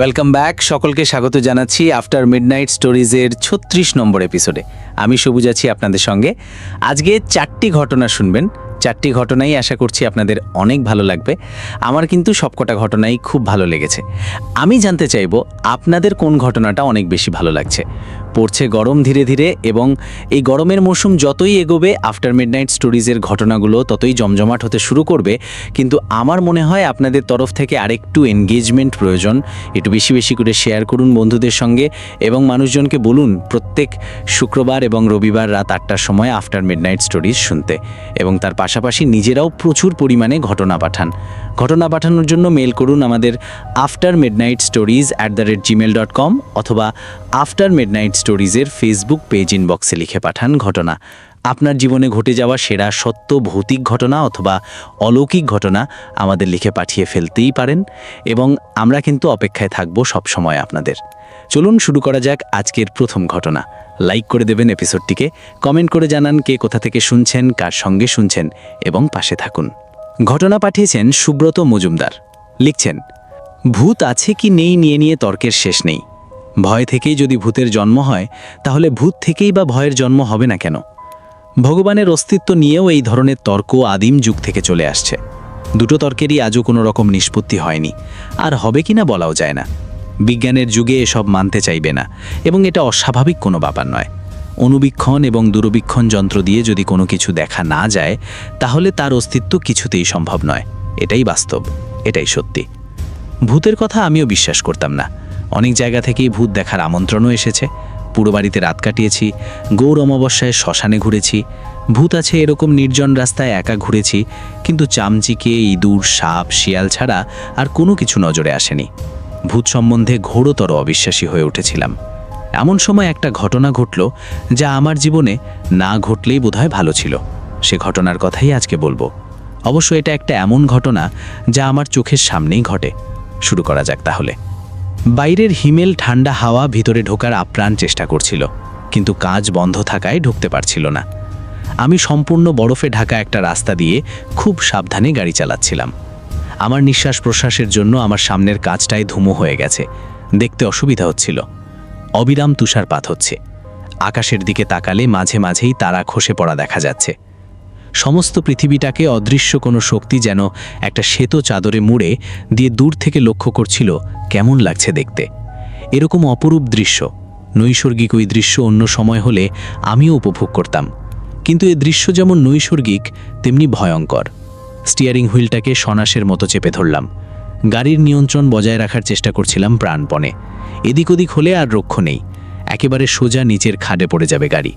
Welcome back, সকলকে স্বাগত জানাচ্ছি আফটার মিডনাইট স্টোরিজের ৩৬ নম্বর এপিসোডে। আমি সবুজ আছি আপনাদের সঙ্গে। আজকে 4টি ঘটনা শুনবেন। 4টি ঘটনাই আশা করছি আপনাদের অনেক ভালো লাগবে। আমার কিন্তু সবকটা ঘটনাই খুব ভালো লেগেছে। আমি জানতে চাইব আপনাদের কোন ঘটনাটা অনেক বেশি ভালো লাগছে। পড়ছে গরম ধীরে ধীরে, এবং এই গরমের মৌসুম যতই এগোবে আফটার মিডনাইট স্টোরিজের ঘটনাগুলো ততই জমজমাট হতে শুরু করবে। কিন্তু আমার মনে হয় আপনাদের তরফ থেকে আরেকটু এনগেজমেন্ট প্রয়োজন। একটু বেশি বেশি করে শেয়ার করুন বন্ধুদের সঙ্গে, এবং মানুষজনকে বলুন প্রত্যেক শুক্রবার এবং রবিবার রাত 8টার সময় আফটার মিডনাইট স্টোরিজ শুনতে, এবং তার পাশাপাশি নিজেরাও প্রচুর পরিমাণে ঘটনা পাঠান। ঘটনা পাঠানোর জন্য মেল করুন আমাদের aftermidnightstories@gmail.com অথবা আফটার মিডনাইট স্টোরিজের ফেসবুক পেজ ইনবক্সে লিখে পাঠান ঘটনা। আপনার জীবনে ঘটে যাওয়া সেরা সত্য ভৌতিক ঘটনা অথবা অলৌকিক ঘটনা আমাদের লিখে পাঠিয়ে ফেলতেই পারেন, এবং আমরা কিন্তু অপেক্ষায় থাকব সবসময় আপনাদের। চলুন শুরু করা যাক আজকের প্রথম ঘটনা। লাইক করে দেবেন এপিসোডটিকে, কমেন্ট করে জানান কে কোথা থেকে শুনছেন, কার সঙ্গে শুনছেন, এবং পাশে থাকুন। ঘটনা পাঠিয়েছেন সুব্রত মজুমদার। লিখছেন, ভূত আছে কি নেই নিয়ে তর্কের শেষ নেই। ভয় থেকেই যদি ভূতের জন্ম হয়, তাহলে ভূত থেকেই বা ভয়ের জন্ম হবে না কেন? ভগবানের অস্তিত্ব নিয়েও এই ধরনের তর্ক আদিম যুগ থেকে চলে আসছে। দুটো তর্কেরই আজও কোনো রকম নিষ্পত্তি হয়নি, আর হবে কিনা বলাও যায় না। বিজ্ঞানের যুগে এসব মানতে চাইবে না, এবং এটা অস্বাভাবিক কোনো ব্যাপার নয়। অনুবীক্ষণ এবং দূরবীক্ষণ যন্ত্র দিয়ে যদি কোনো কিছু দেখা না যায়, তাহলে তার অস্তিত্ব কিছুতেই সম্ভব নয়। এটাই বাস্তব, এটাই সত্যি। ভূতের কথা আমিও বিশ্বাস করতাম না। অনেক জায়গা থেকেই ভূত দেখার আমন্ত্রণও এসেছে। পুরো বাড়িতে রাত কাটিয়েছি, গৌর অমাবস্যায় শ্মশানে ঘুরেছি, ভূত আছে এরকম নির্জন রাস্তায় একা ঘুরেছি, কিন্তু চামচিকে, ইঁদুর, সাপ, শিয়াল ছাড়া আর কোনো কিছু নজরে আসেনি। ভূত সম্বন্ধে ঘোরতর অবিশ্বাসী হয়ে উঠেছিলাম। এমন সময় একটা ঘটনা ঘটল, যা আমার জীবনে না ঘটলেই বোধহয় ভালো ছিল। সে ঘটনার কথাই আজকে বলবো। অবশ্য এটা একটা এমন ঘটনা যা আমার চোখের সামনেই ঘটে। শুরু করা যাক তাহলে। বাইরের হিমেল ঠান্ডা হাওয়া ভিতরে ঢোকার আপ্রাণ চেষ্টা করছিল, কিন্তু কাঁচ বন্ধ থাকায় ঢুকতে পারছিল না। আমি সম্পূর্ণ বরফে ঢাকা একটা রাস্তা দিয়ে খুব সাবধানে গাড়ি চালাচ্ছিলাম। আমার নিঃশ্বাস প্রশ্বাসের জন্য আমার সামনের কাঁচটায় ধুমো হয়ে গেছে, দেখতে অসুবিধা হচ্ছিল। অবিরাম তুষারপাত হচ্ছে। আকাশের দিকে তাকালে মাঝে মাঝেই তারা খসে পড়া দেখা যাচ্ছে। সমস্ত পৃথিবীটাকে অদৃশ্য কোনো শক্তি যেন একটা শ্বেত চাদরে মুড়ে দিয়ে দূর থেকে লক্ষ্য করছিল কেমন লাগছে দেখতে। এরকম অপরূপ দৃশ্য, নৈসর্গিক ওই দৃশ্য অন্য সময় হলে আমিও উপভোগ করতাম, কিন্তু এ দৃশ্য যেমন নৈসর্গিক তেমনি ভয়ঙ্কর। স্টিয়ারিং হুইলটাকে সনাসের মতো চেপে ধরলাম। গাড়ির নিয়ন্ত্রণ বজায় রাখার চেষ্টা করছিলাম প্রাণপণে। এদিক ওদিক হলে আর রক্ষ নেই, একেবারে সোজা নিচের খাদে পড়ে যাবে গাড়ি।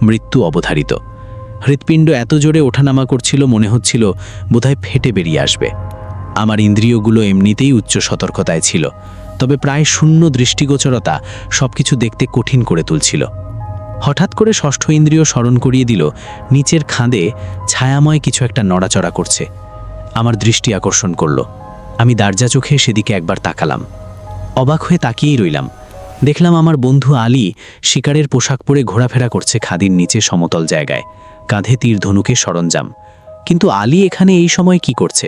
মৃত্যু অবধারিত। হৃৎপিণ্ড এত জোরে ওঠানামা করছিল, মনে হচ্ছিল বোধহয় ফেটে বেরিয়ে আসবে। আমার ইন্দ্রিয়গুলো এমনিতেই উচ্চ সতর্কতায় ছিল, তবে প্রায় শূন্য দৃষ্টিগোচরতা সবকিছু দেখতে কঠিন করে তুলছিল। হঠাৎ করে ষষ্ঠ ইন্দ্রিয় স্মরণ করিয়ে দিল নিচের খাদে ছায়াময় কিছু একটা নড়াচড়া করছে। আমার দৃষ্টি আকর্ষণ করল। আমি দার্জা চোখে সেদিকে একবার তাকালাম। অবাক হয়ে তাকিয়েই রইলাম। দেখলাম আমার বন্ধু আলী শিকারের পোশাক পরে ঘোরাফেরা করছে খাদির নিচে সমতল জায়গায়, কাঁধে তীর ধনুকের সরঞ্জাম। কিন্তু আলী এখানে এই সময় কি করছে?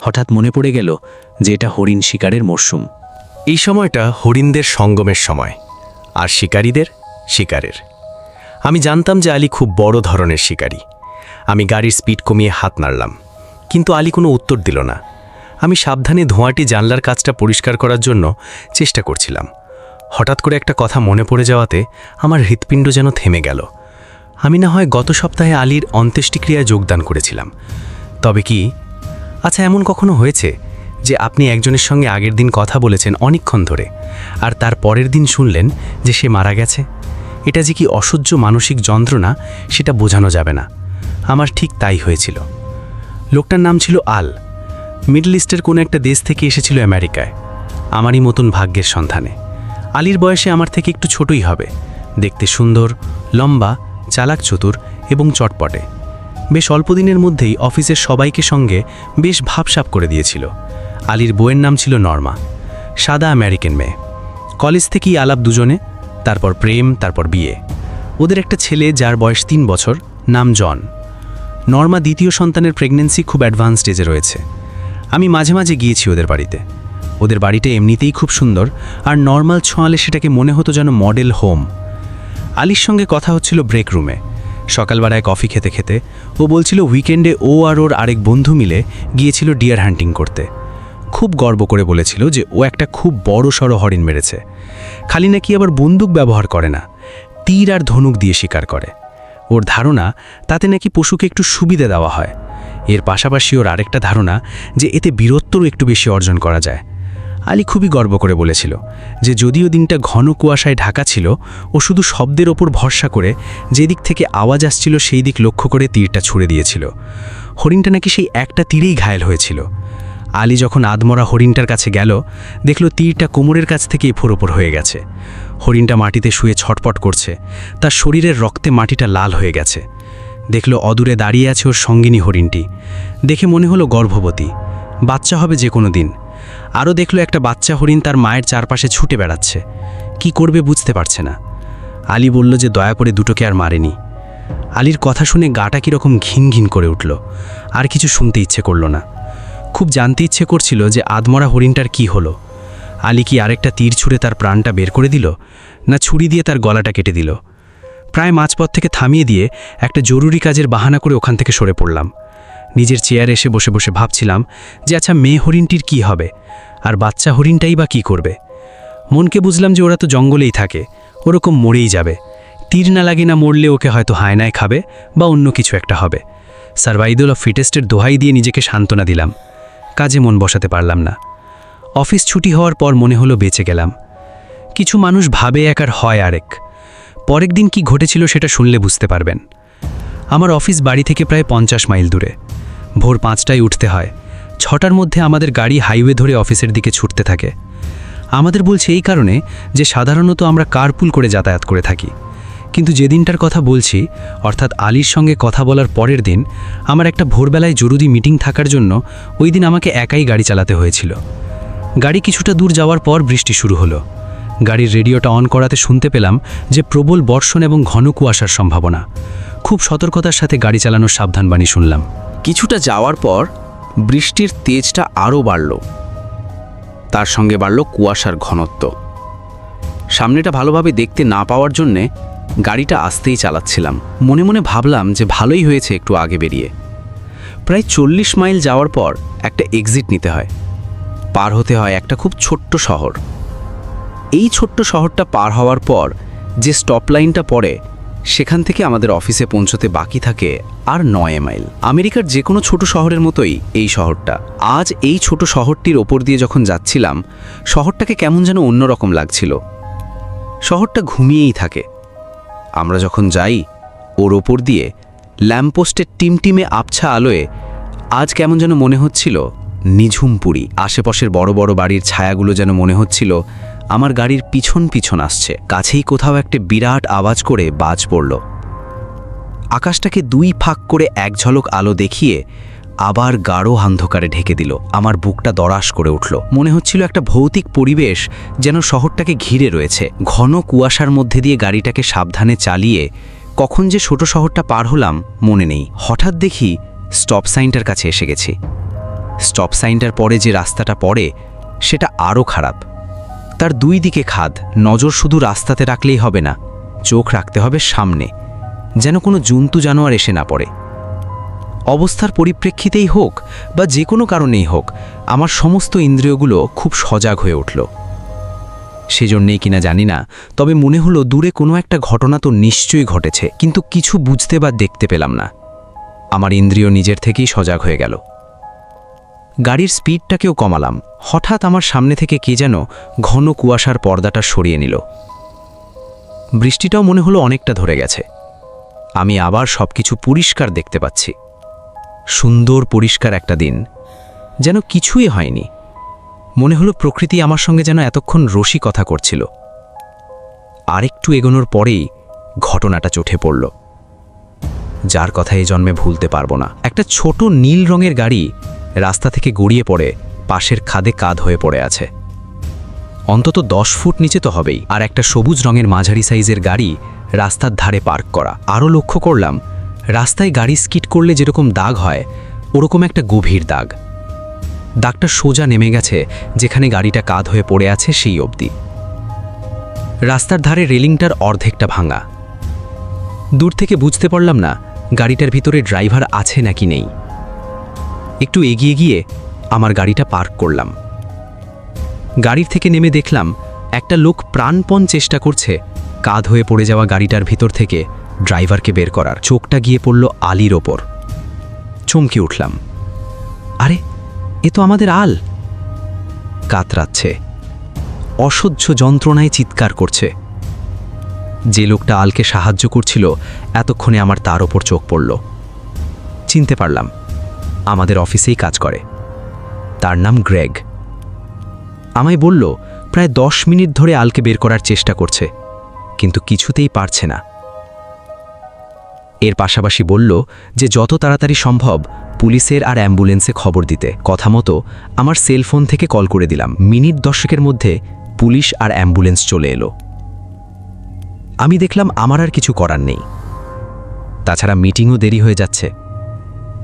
হঠাৎ মনে পড়ে গেল যে এটা হরিণ শিকারের মরশুম। এই সময়টা হরিণদের সঙ্গমের সময়, আর শিকারীদের শিকারের। আমি জানতাম যে আলী খুব বড় ধরনের শিকারী। আমি গাড়ির স্পিড কমিয়ে হাত নাড়লাম, কিন্তু আলী কোনো উত্তর দিল না। আমি সাবধানে ধোঁয়াটি জানলার কাজটা পরিষ্কার করার জন্য চেষ্টা করছিলাম। হঠাৎ করে একটা কথা মনে পড়ে যাওয়াতে আমার হৃৎপিণ্ড যেন থেমে গেল। আমি না হয় গত সপ্তাহে আলীর অন্ত্যেষ্টিক্রিয়ায় যোগদান করেছিলাম। তবে কি, আচ্ছা, এমন কখনো হয়েছে যে আপনি একজনের সঙ্গে আগের দিন কথা বলেছেন অনেকক্ষণ ধরে, আর তার পরের দিন শুনলেন যে সে মারা গেছে? এটা যে কি অসহ্য মানসিক যন্ত্রণা সেটা বোঝানো যাবে না। আমার ঠিক তাই হয়েছিল। লোকটার নাম ছিল আল। মিডল ইস্টের কোনো একটা দেশ থেকে এসেছিল আমেরিকায়, আমারই মতন ভাগ্যের সন্ধানে। আলীর বয়সে আমার থেকে একটু ছোটই হবে, দেখতে সুন্দর, লম্বা, চালাক, চতুর এবং চটপটে। বেশ অল্প দিনের মধ্যেই অফিসের সবাইকে সঙ্গে বেশ ভাবসাব করে দিয়েছিল। আলীর বউয়ের নাম ছিল নর্মা, সাদা আমেরিকান মেয়ে। কলেজ থেকেই আলাপ দুজনে, তারপর প্রেম, তারপর বিয়ে। ওদের একটা ছেলে যার বয়স 3 বছর, নাম জন। নর্মা দ্বিতীয় সন্তানের প্রেগন্যান্সি খুব অ্যাডভান্স স্টেজে রয়েছে। আমি মাঝে মাঝে গিয়েছি ওদের বাড়িতে। ওদের বাড়িটা এমনিতেই খুব সুন্দর, আর নর্মাল ছোঁয়ালে সেটাকে মনে হতো যেন মডেল হোম। আলির সঙ্গে কথা হচ্ছিল ব্রেক রুমে। সকালবেলায় কফি খেতে খেতে ও বলছিল উইকেন্ডে ও আর ওর আরেক বন্ধু মিলে গিয়েছিল ডিয়ার হান্টিং করতে। খুব গর্ব করে বলেছিল যে ও একটা খুব বড়সড় হরিণ মেরেছে। খালি নাকি আবার বন্দুক ব্যবহার করে না, তীর আর ধনুক দিয়ে শিকার করে। ওর ধারণা তাতে নাকি পশুকে একটু সুবিধা দেওয়া হয়। এর পাশাপাশি ওর আরেকটা ধারণা যে এতে বীরত্বও একটু বেশি অর্জন করা যায়। আলী খুবই গর্ব করে বলেছিল যে যদিও দিনটা ঘন কুয়াশায় ঢাকা ছিল, ও শুধু শব্দের ওপর ভরসা করে যেদিক থেকে আওয়াজ আসছিল সেই দিক লক্ষ্য করে তীরটা ছুঁড়ে দিয়েছিল। হরিণটা নাকি সেই একটা তীরেই ঘায়েল হয়েছিল। আলী যখন আদমরা হরিণটার কাছে গেল, দেখল তীরটা কোমরের কাছ থেকেই ফোরোপর হয়ে গেছে। হরিণটা মাটিতে শুয়ে ছটপট করছে, তার শরীরের রক্তে মাটিটা লাল হয়ে গেছে। দেখল অদূরে দাঁড়িয়ে আছে ওর সঙ্গিনী হরিণটি। দেখে মনে হলো গর্ভবতী, বাচ্চা হবে যে কোনো দিন। আরও দেখল একটা বাচ্চা হরিণ তার মায়ের চারপাশে ছুটে বেড়াচ্ছে, কি করবে বুঝতে পারছে না। আলী বলল যে দয়া করে দুটোকে আর মারেনি। আলীর কথা শুনে গাটা কীরকম ঘিন ঘিন করে উঠল, আর কিছু শুনতে ইচ্ছে করল না। খুব জানতে ইচ্ছে করছিল যে আদমরা হরিণটার কি হলো। আলী কি আরেকটা তীর ছুঁড়ে তার প্রাণটা বের করে দিল, না ছুরি দিয়ে তার গলাটা কেটে দিল? প্রায় মাঝপথ থেকে থামিয়ে দিয়ে একটা জরুরি কাজের বাহানা করে ওখান থেকে সরে পড়লাম। নিজের চেয়ারে এসে বসে বসে ভাবছিলাম যে আচ্ছা মেয়ে হরিণটির কি হবে, আর বাচ্চা হরিণটাই বা কী করবে। মনকে বুঝলাম যে ওরা তো জঙ্গলেই থাকে, ওরকম মরেই যাবে। তীর না লাগে না মরলে ওকে হয়তো হায়নায় খাবে বা অন্য কিছু একটা হবে। সার্ভাইভাল অফ ফিটেস্টের দোহাই দিয়ে নিজেকে সান্ত্বনা দিলাম। কাজে মন বসাতে পারলাম না। অফিস ছুটি হওয়ার পর মনে হলো বেঁচে গেলাম। কিছু মানুষ ভাবে এক আর হয় আরেক। পরের দিন কি ঘটেছিল সেটা শুনলে বুঝতে পারবেন। আমার অফিস বাড়ি থেকে প্রায় 50 মাইল দূরে। ভোর 5টায় উঠতে হয়। 6টার মধ্যে আমাদের গাড়ি হাইওয়ে ধরে অফিসের দিকে ছুটতে থাকে। আমাদের বলছে এই কারণে যে সাধারণত আমরা কারপুল করে যাতায়াত করে থাকি, কিন্তু যেদিনটার কথা বলছি অর্থাৎ আলীর সঙ্গে কথা বলার পরের দিন আমার একটা ভোরবেলায় জরুরি মিটিং থাকার জন্য ওই দিন আমাকে একাই গাড়ি চালাতে হয়েছিল। গাড়ি কিছুটা দূর যাওয়ার পর বৃষ্টি শুরু হলো। গাড়ির রেডিওটা অন করাতে শুনতে পেলাম যে প্রবল বর্ষণ এবং ঘন কুয়াশার সম্ভাবনা। খুব সতর্কতার সাথে গাড়ি চালানোর সাবধানবাণী শুনলাম। কিছুটা যাওয়ার পর বৃষ্টির তেজটা আরও বাড়ল, তার সঙ্গে বাড়ল কুয়াশার ঘনত্ব। সামনেটা ভালোভাবে দেখতে না পাওয়ার জন্যে গাড়িটা আস্তেই চালাচ্ছিলাম। মনে মনে ভাবলাম যে ভালোই হয়েছে একটু আগে বেরিয়ে। প্রায় 40 মাইল যাওয়ার পর একটা এক্সিট নিতে হয়, পার হতে হয় একটা খুব ছোট্ট শহর। এই ছোট্ট শহরটা পার হওয়ার পর যে স্টপ লাইনটা পড়ে সেখান থেকে আমাদের অফিসে পৌঁছতে বাকি থাকে আর 9 মাইল। আমেরিকার যে কোনো ছোট শহরের মতোই এই শহরটা। আজ এই ছোট শহরটির ওপর দিয়ে যখন যাচ্ছিলাম, শহরটাকে কেমন যেন অন্যরকম লাগছিল। শহরটা ঘুমিয়েই থাকে। আমরা যখন যাই ওর ওপর দিয়ে ল্যাম্পপোস্টের টিমটিমে আবছা আলোয় আজ কেমন যেন মনে হচ্ছিল নিঝুম পুরী। আশেপাশের বড় বড় বাড়ির ছায়াগুলো যেন মনে হচ্ছিল আমার গাড়ির পিছন পিছন আসছে। কাছেই কোথাও একটা বিরাট আওয়াজ করে বাজ পড়ল। আকাশটাকে 2 ফাঁক করে এক ঝলক আলো দেখিয়ে আবার গাঢ় অন্ধকারে ঢেকে দিল। আমার বুকটা দরাস করে উঠল। মনে হচ্ছিল একটা ভৌতিক পরিবেশ যেন শহরটাকে ঘিরে রয়েছে। ঘন কুয়াশার মধ্যে দিয়ে গাড়িটাকে সাবধানে চালিয়ে কখন যে ছোট শহরটা পার হলাম মনে নেই। হঠাৎ দেখি স্টপ সাইনটার কাছে এসে গেছি। স্টপ সাইনটার পরে যে রাস্তাটা পড়ে সেটা আরও খারাপ। তার 2 দিকে খাদ। নজর শুধু রাস্তাতে রাখলেই হবে না, চোখ রাখতে হবে সামনে, যেন কোনো জন্তু জানোয়ার এসে না পড়ে। অবস্থার পরিপ্রেক্ষিতেই হোক বা যে কোনো কারণেই হোক, আমার সমস্ত ইন্দ্রিয়গুলো খুব সজাগ হয়ে উঠল। সেজন্যেই কিনা জানি না, তবে মনে হলো দূরে কোনো একটা ঘটনা তো নিশ্চয়ই ঘটেছে, কিন্তু কিছু বুঝতে বা দেখতে পেলাম না। আমার ইন্দ্রিয় নিজের থেকেই সজাগ হয়ে গেল। গাড়ির স্পিডটাকেও কমালাম। হঠাৎ আমার সামনে থেকে কে যেন ঘন কুয়াশার পর্দাটা সরিয়ে নিল। বৃষ্টিটাও মনে হলো অনেকটা ধরে গেছে। আমি আবার সবকিছু পরিষ্কার দেখতে পাচ্ছি। সুন্দর পরিষ্কার একটা দিন, যেন কিছুই হয়নি। মনে হলো প্রকৃতি আমার সঙ্গে যেন এতক্ষণ রসিকতা করছিল। আরেকটু এগোনোর পরেই ঘটনাটা চোখে পড়ল, যার কথা এই জন্মে ভুলতে পারবো না। একটা ছোট নীল রঙের গাড়ি রাস্তা থেকে গড়িয়ে পড়ে পাশের খাদে কাঁধ হয়ে পড়ে আছে। অন্তত 10 ফুট নিচে তো হবেই। আর একটা সবুজ রঙের মাঝারি সাইজের গাড়ি রাস্তার ধারে পার্ক করা। আরও লক্ষ্য করলাম রাস্তায় গাড়ি স্কিড করলে যেরকম দাগ হয় ওরকম একটা গভীর দাগ। দাগটা সোজা নেমে গেছে যেখানে গাড়িটা কাঁধ হয়ে পড়ে আছে সেই অবধি। রাস্তার ধারে রেলিংটার অর্ধেকটা ভাঙা। দূর থেকে বুঝতে পারলাম না গাড়িটার ভিতরে ড্রাইভার আছে নাকি নেই। একটু এগিয়ে গিয়ে আমার গাড়িটা পার্ক করলাম। গাড়ির থেকে নেমে দেখলাম একটা লোক প্রাণপণ চেষ্টা করছে কাঁধ হয়ে পড়ে যাওয়া গাড়িটার ভিতর থেকে ড্রাইভারকে বের করার। চোখটা গিয়ে পড়ল আলীর ওপর। চমকে উঠলাম, আরে এ তো আমাদের আল। কাতরাচ্ছে, অসহ্য যন্ত্রণায় চিৎকার করছে। যে লোকটা আলকে সাহায্য করছিল এতক্ষণে আমার তার ওপর চোখ পড়ল। চিনতে পারলাম, আমাদের অফিসেই কাজ করে। তার নাম গ্রেগ। আমায় বলল প্রায় 10 মিনিট ধরে আলকে বের করার চেষ্টা করছে, কিন্তু কিছুতেই পারছে না। এর পাশাপাশি বলল যে যত তাড়াতাড়ি সম্ভব পুলিশের আর অ্যাম্বুলেন্সে খবর দিতে। কথা মতো আমার সেলফোন থেকে কল করে দিলাম। মিনিট 10 মধ্যে পুলিশ আর অ্যাম্বুলেন্স চলে এলো। আমি দেখলাম আমার আর কিছু করার নেই। তাছাড়া মিটিংও দেরি হয়ে যাচ্ছে।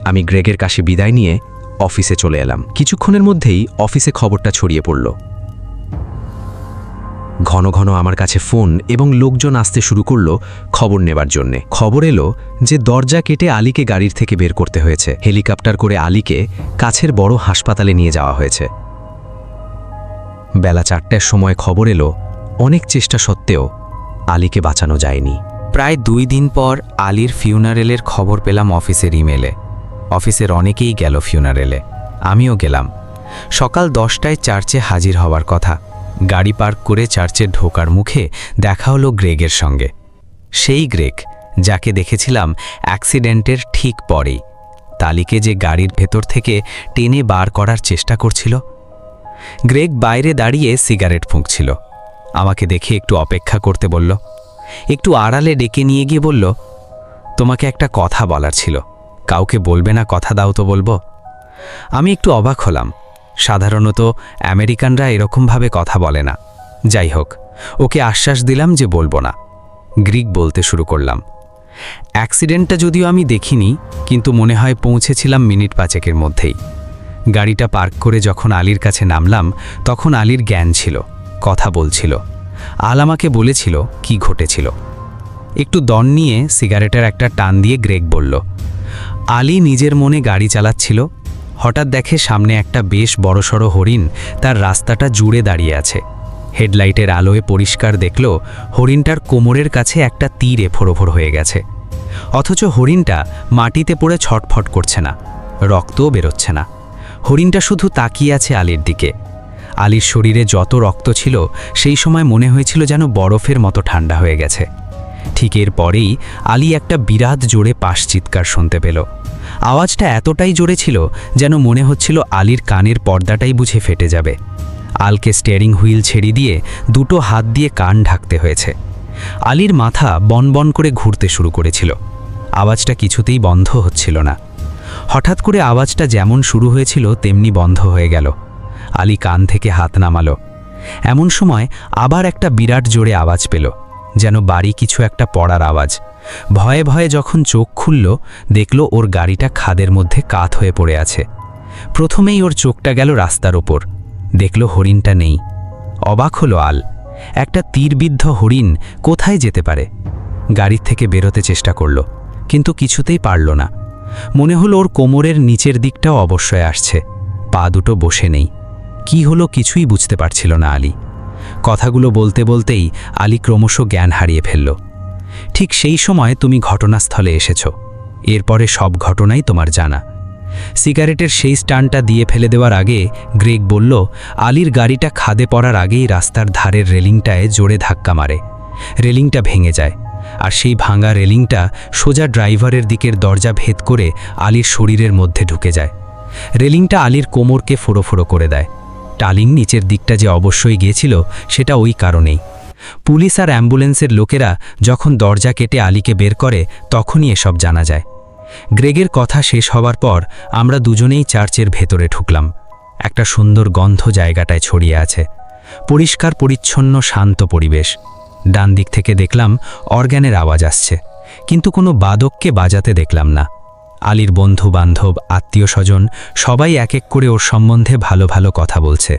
আমি গ্রেগের কাছে বিদায় নিয়ে অফিসে চলে এলাম। কিছুক্ষণের মধ্যেই অফিসে খবরটা ছড়িয়ে পড়ল। ঘন ঘন আমার কাছে ফোন এবং লোকজন আসতে শুরু করল খবর নেবার জন্যে। খবর এলো যে দরজা কেটে আলীকে গাড়ির থেকে বের করতে হয়েছে। হেলিকপ্টার করে আলীকে কাছের বড় হাসপাতালে নিয়ে যাওয়া হয়েছে। বেলা 4টার সময় খবর এলো অনেক চেষ্টা সত্ত্বেও আলীকে বাঁচানো যায়নি। প্রায় 2 দিন পর আলীর ফিউনারেলের খবর পেলাম অফিসের ইমেলে। অফিসের অনেকেই গেল ফিউনারেলে, আমিও গেলাম। সকাল 10টায় চার্চে হাজির হওয়ার কথা। গাড়ি পার্ক করে চার্চে ঢোকার মুখে দেখা হলো গ্রেগের সঙ্গে। সেই গ্রেগ যাকে দেখেছিলাম অ্যাক্সিডেন্টের ঠিক পরেই, তালিকে যে গাড়ির ভেতর থেকে টেনে বার করার চেষ্টা করছিল। গ্রেগ বাইরে দাঁড়িয়ে সিগারেট ফুঁকছিল। আমাকে দেখে একটু অপেক্ষা করতে বলল। একটু আড়ালে ডেকে নিয়ে গিয়ে বলল, তোমাকে একটা কথা বলার ছিল, কাউকে বলবে না? কথা দাও তো বলবো। আমি একটু অবাক হলাম। সাধারণত আমেরিকানরা এরকমভাবে কথা বলে না। যাই হোক, ওকে আশ্বাস দিলাম যে বলবো না। গ্রিক বলতে শুরু করলাম, অ্যাক্সিডেন্টটা যদিও আমি দেখিনি, কিন্তু মনে হয় পৌঁছেছিলাম মিনিট 5 মধ্যেই। গাড়িটা পার্ক করে যখন আলীর কাছে নামলাম তখন আলীর জ্ঞান ছিল, কথা বলছিল। আল আমাকে বলেছিল কি ঘটেছিল। একটু দম নিয়ে সিগারেটের একটা টান দিয়ে গ্রেগ বলল, আলী নিজের মনে গাড়ি চালাচ্ছিল। হঠাৎ দেখে সামনে একটা বেশ বড়সড় হরিণ তার রাস্তাটা জুড়ে দাঁড়িয়ে আছে। হেডলাইটের আলোয় পরিষ্কার দেখল হরিণটার কোমরের কাছে একটা তীর এফোড়োফোড় হয়ে গেছে। অথচ হরিণটা মাটিতে পড়ে ছটফট করছে না, রক্তও বেরোচ্ছে না। হরিণটা শুধু তাকিয়ে আছে আলীর দিকে। আলীর শরীরে যত রক্ত ছিল সেই সময় মনে হয়েছিল যেন বরফের মতো ঠান্ডা হয়ে গেছে। ঠিক এর পরেই আলী একটা বিরাট জোরে পাশ চিৎকার শুনতে পেল। আওয়াজটা এতটাই জোরে ছিল যেন মনে হচ্ছিল আলীর কানের পর্দাটাই বুঝে ফেটে যাবে। আলকে স্টিয়ারিং হুইল ছেড়ে দিয়ে দুটো হাত দিয়ে কান ঢাকতে হয়েছে। আলীর মাথা বনবন করে ঘুরতে শুরু করেছিল। আওয়াজটা কিছুতেই বন্ধ হচ্ছিল না। হঠাৎ করে আওয়াজটা যেমন শুরু হয়েছিল তেমনি বন্ধ হয়ে গেল। আলী কান থেকে হাত নামালো। এমন সময় আবার একটা বিরাট জোরে আওয়াজ পেল, যেন বাড়ি কিছু একটা পড়ার আওয়াজ। ভয়ে ভয়ে যখন চোখ খুলল দেখল ওর গাড়িটা খাদের মধ্যে কাত হয়ে পড়ে আছে। প্রথমেই ওর চোখটা গেল রাস্তার ওপর, দেখল হরিণটা নেই। অবাক হলো আল, একটা তীরবিদ্ধ হরিণ কোথায় যেতে পারে? গাড়ির থেকে বেরোতে চেষ্টা করল, কিন্তু কিছুতেই পারল না। মনে হলো ওর কোমরের নিচের দিকটাও অবশ্যই আসছে, পা দুটো বসে নেই। কি হলো কিছুই বুঝতে পারছিল না আলী। কথাগুলো বলতে বলতেই আলী ক্রমশ জ্ঞান হারিয়ে ফেলল। ঠিক সেই সময় তুমি ঘটনাস্থলে এসেছ। এরপরে সব ঘটনাই তোমার জানা। সিগারেটের সেই স্টানটা দিয়ে ফেলে দেওয়ার আগে গ্রেগ বলল, আলীর গাড়িটা খাদে পড়ার আগেই রাস্তার ধারের রেলিংটায় জোরে ধাক্কা মারে। রেলিংটা ভেঙে যায়, আর সেই ভাঙা রেলিংটা সোজা ড্রাইভারের দিকের দরজা ভেদ করে আলীর শরীরের মধ্যে ঢুকে যায়। রেলিংটা আলীর কোমরকে ফোড়ো করে দেয়। টালিং নিচের দিকটা যে অবশ্যই গিয়েছিল সেটা ওই কারণেই। পুলিশ আর অ্যাম্বুলেন্সের লোকেরা যখন দরজা কেটে আলীকে বের করে তখনই এসব জানা যায়। গ্রেগের কথা শেষ হওয়ার পর আমরা দুজনেই চার্চের ভেতরে ঢুকলাম। একটা সুন্দর গন্ধ জায়গাটায় ছড়িয়ে আছে, পরিষ্কার পরিচ্ছন্ন শান্ত পরিবেশ। ডান দিক থেকে দেখলাম অর্গানের আওয়াজ আসছে, কিন্তু কোনো বাদককে বাজাতে দেখলাম না। আলীর বন্ধু বান্ধব আত্মীয় স্বজন সবাই এক এক করে ওর সম্বন্ধে ভালো ভালো কথা বলছে।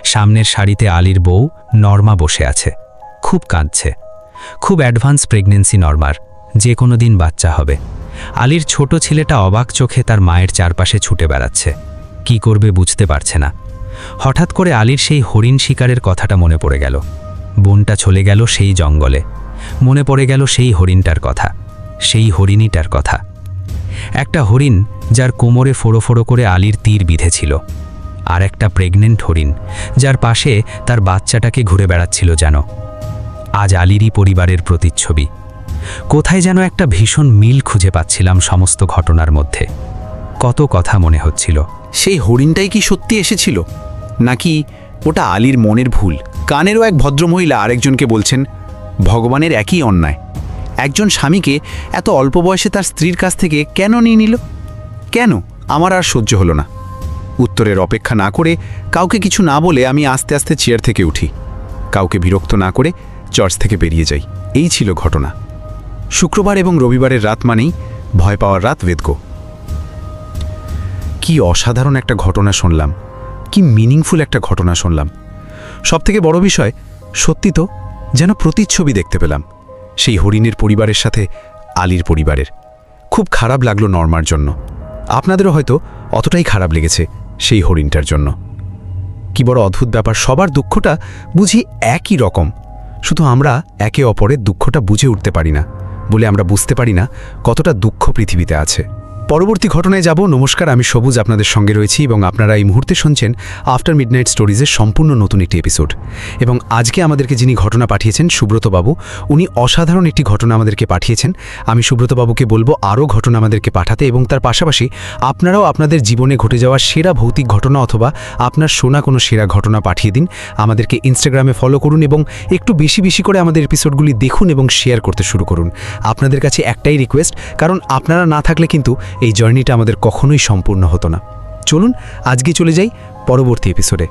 সামনের সারিতে আলীর বউ নর্মা বসে আছে, খুব কাঁদছে। খুব অ্যাডভান্স প্রেগন্যান্সি নর্মার, যে কোনো দিন বাচ্চা হবে। আলীর ছোট ছেলেটা অবাক চোখে তার মায়ের চারপাশে ছুটে বেড়াচ্ছে, কি করবে বুঝতে পারছে না। হঠাৎ করে আলীর সেই হরিণ শিকারের কথাটা মনে পড়ে গেল। বোনটা চলে গেল সেই জঙ্গলে, মনে পড়ে গেল সেই হরিণটার কথা, সেই হরিণীটার কথা। একটা হরিণ যার কোমরে ফোড়ো ফোড়ো করে আলীর তীর বিঁধেছিল, আর একটা প্রেগনেন্ট হরিণ যার পাশে তার বাচ্চাটাকে ঘুরে বেড়াচ্ছিল যেন। আজ আলীরই পরিবারের প্রতিচ্ছবি। কোথায় যেন একটা ভীষণ মিল খুঁজে পাচ্ছিলাম সমস্ত ঘটনার মধ্যে। কত কথা মনে হচ্ছিল। সেই হরিণটাই কি সত্যি এসেছিল, নাকি ওটা আলীর মনের ভুল? কানেরও এক ভদ্রমহিলা আরেকজনকে বলছেন, ভগবানের একই অন্যায়। একজন স্বামীকে এত অল্প বয়সে তার স্ত্রীর কাছ থেকে কেন নিয়ে নিল? কেন? আমার আর সহ্য হলো না। উত্তরের অপেক্ষা না করে, কাউকে কিছু না বলে আমি আস্তে আস্তে চেয়ার থেকে উঠি। কাউকে বিরক্ত না করে চার্চ থেকে বেরিয়ে যাই। এই ছিল ঘটনা। শুক্রবার এবং রবিবারের রাত মানেই ভয় পাওয়ার রাত বেদগো। কি অসাধারণ একটা ঘটনা শুনলাম, কি মিনিংফুল একটা ঘটনা শুনলাম। সবথেকে বড় বিষয়, সত্যি তো যেন প্রতিচ্ছবি দেখতে পেলাম সেই হরিণের পরিবারের সাথে আলীর পরিবারের। খুব খারাপ লাগলো নর্মার জন্য। আপনাদেরও হয়তো অতটাই খারাপ লেগেছে সেই হরিণটার জন্য। কি বড় অদ্ভুত ব্যাপার, সবার দুঃখটা বুঝি একই রকম, শুধু আমরা একে অপরের দুঃখটা বুঝে উঠতে পারি না বলে আমরা বুঝতে পারি না কতটা দুঃখ পৃথিবীতে আছে। পরবর্তী ঘটনায় যাব। নমস্কার, আমি সবুজ আপনাদের সঙ্গে রয়েছি এবং আপনারা এই মুহূর্তে শুনছেন আফটার মিডনাইট স্টোরিজের সম্পূর্ণ নতুন একটি এপিসোড। এবং আজকে আমাদেরকে যিনি ঘটনা পাঠিয়েছেন সুব্রতবাবু, উনি অসাধারণ একটি ঘটনা আমাদেরকে পাঠিয়েছেন। আমি সুব্রতবাবুকে বলবো আরও ঘটনা আমাদেরকে পাঠাতে, এবং তার পাশাপাশি আপনারাও আপনাদের জীবনে ঘটে যাওয়া সেরা ভৌতিক ঘটনা অথবা আপনার শোনা কোনো সেরা ঘটনা পাঠিয়ে দিন। আমাদেরকে ইনস্টাগ্রামে ফলো করুন এবং একটু বেশি বেশি করে আমাদের এপিসোডগুলি দেখুন এবং শেয়ার করতে শুরু করুন। আপনাদের কাছে একটাই রিকোয়েস্ট, কারণ আপনারা না থাকলে কিন্তু এই জার্নিটা আমাদের কখনোই সম্পূর্ণ হতো না। চলুন আজকে চলে যাই পরবর্তী এপিসোডে।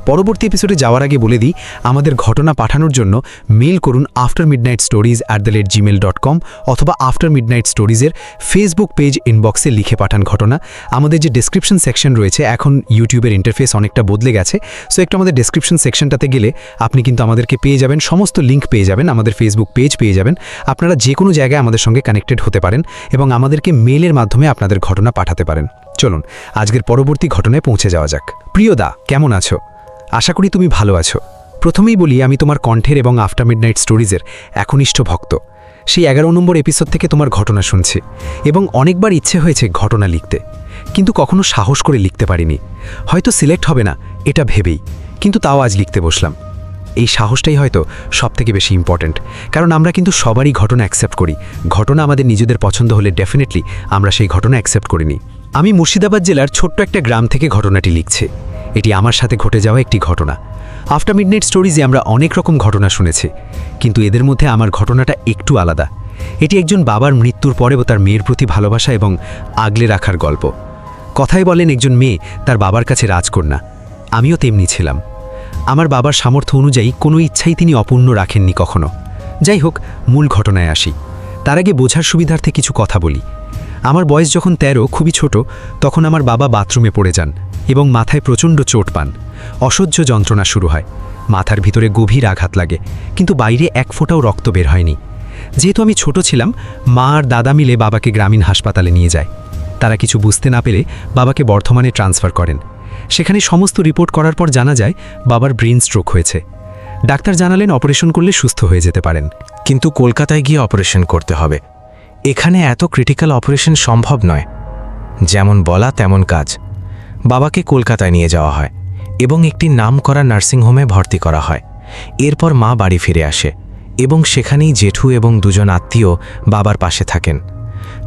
পরবর্তী এপিসোডে যাওয়ার আগে বলে দিই, আমাদের ঘটনা পাঠানোর জন্য মেল করুন aftermidnightstories@gmail.com অথবা আফটার মিডনাইট স্টোরিজের ফেসবুক পেজ ইনবক্সে লিখে পাঠান ঘটনা। আমাদের যে ডেসক্রিপশন সেকশন রয়েছে, এখন ইউটিউবের ইন্টারফেস অনেকটা বদলে গেছে, সো একটু আমাদের ডেসক্রিপশন সেকশনটাতে গেলে আপনি কিন্তু আমাদেরকে পেয়ে যাবেন, সমস্ত লিঙ্ক পেয়ে যাবেন, আমাদের ফেসবুক পেজ পেয়ে যাবেন। আপনারা যে কোনো জায়গায় আমাদের সঙ্গে কানেক্টেড হতে পারেন এবং আমাদেরকে মেলের মাধ্যমে আপনাদের ঘটনা পাঠাতে পারেন। চলুন আজকের পরবর্তী ঘটনায় পৌঁছে যাওয়া যাক। প্রিয়দা, কেমন আছো? আশা করি তুমি ভালো আছো। প্রথমেই বলি, আমি তোমার কণ্ঠের এবং আফটার মিডনাইট স্টোরিজের একনিষ্ঠ ভক্ত। সেই 11 নম্বর এপিসোড থেকে তোমার ঘটনা শুনছি এবং অনেকবার ইচ্ছে হয়েছে ঘটনা লিখতে, কিন্তু কখনো সাহস করে লিখতে পারিনি। হয়তো সিলেক্ট হবে না এটা ভেবেই, কিন্তু তাও আজ লিখতে বসলাম। এই সাহসটাই হয়তো সবথেকে বেশি ইম্পর্ট্যান্ট, কারণ আমরা কিন্তু সবারই ঘটনা অ্যাকসেপ্ট করি। ঘটনা আমাদের নিজেদের পছন্দ হলে ডেফিনেটলি আমরা সেই ঘটনা অ্যাকসেপ্ট করিনি। আমি মুর্শিদাবাদ জেলার ছোট্ট একটা গ্রাম থেকে ঘটনাটি লিখছি। এটি আমার সাথে ঘটে যাওয়া একটি ঘটনা। আফটার মিডনাইট স্টোরিজে আমরা অনেক রকম ঘটনা শুনেছি, কিন্তু এদের মধ্যে আমার ঘটনাটা একটু আলাদা। এটি একজন বাবার মৃত্যুর পরেও তার মেয়ের প্রতি ভালোবাসা এবং আগলে রাখার গল্প। কথায় বলেন, একজন মেয়ে তার বাবার কাছে রাজকন্যা। আমিও তেমনি ছিলাম। আমার বাবার সামর্থ্য অনুযায়ী কোনো ইচ্ছাই তিনি অপূর্ণ রাখেননি কখনো। যাই হোক, মূল ঘটনায় আসি। তার আগে বোঝার সুবিধার্থে কিছু কথা বলি। আমার বয়স যখন 13, খুবই ছোট, তখন আমার বাবা বাথরুমে পড়ে যান এবং মাথায় প্রচণ্ড চোট পান। অসহ্য যন্ত্রণা শুরু হয়। মাথার ভিতরে গভীর আঘাত লাগে, কিন্তু বাইরে এক ফোঁটাও রক্ত বের হয়নি। যেহেতু আমি ছোট ছিলাম, মা আর দাদা মিলে বাবাকে গ্রামীণ হাসপাতালে নিয়ে যায়। তারা কিছু বুঝতে না পেরে বাবাকে বর্ধমানে ট্রান্সফার করেন। সেখানে সমস্ত রিপোর্ট করার পর জানা যায় বাবার ব্রেন স্ট্রোক হয়েছে। ডাক্তার জানালেন অপারেশন করলে সুস্থ হয়ে যেতে পারেন, কিন্তু কলকাতায় গিয়ে অপারেশন করতে হবে। এখানে এত ক্রিটিক্যাল অপারেশন সম্ভব নয়। যেমন বলা তেমন কাজ। বাবাকে কলকাতায় নিয়ে যাওয়া হয় এবং একটি নামকরা নার্সিংহোমে ভর্তি করা হয়। এরপর মা বাড়ি ফিরে আসে এবং সেখানেই জেঠু এবং দুজন আত্মীয় বাবার পাশে থাকেন।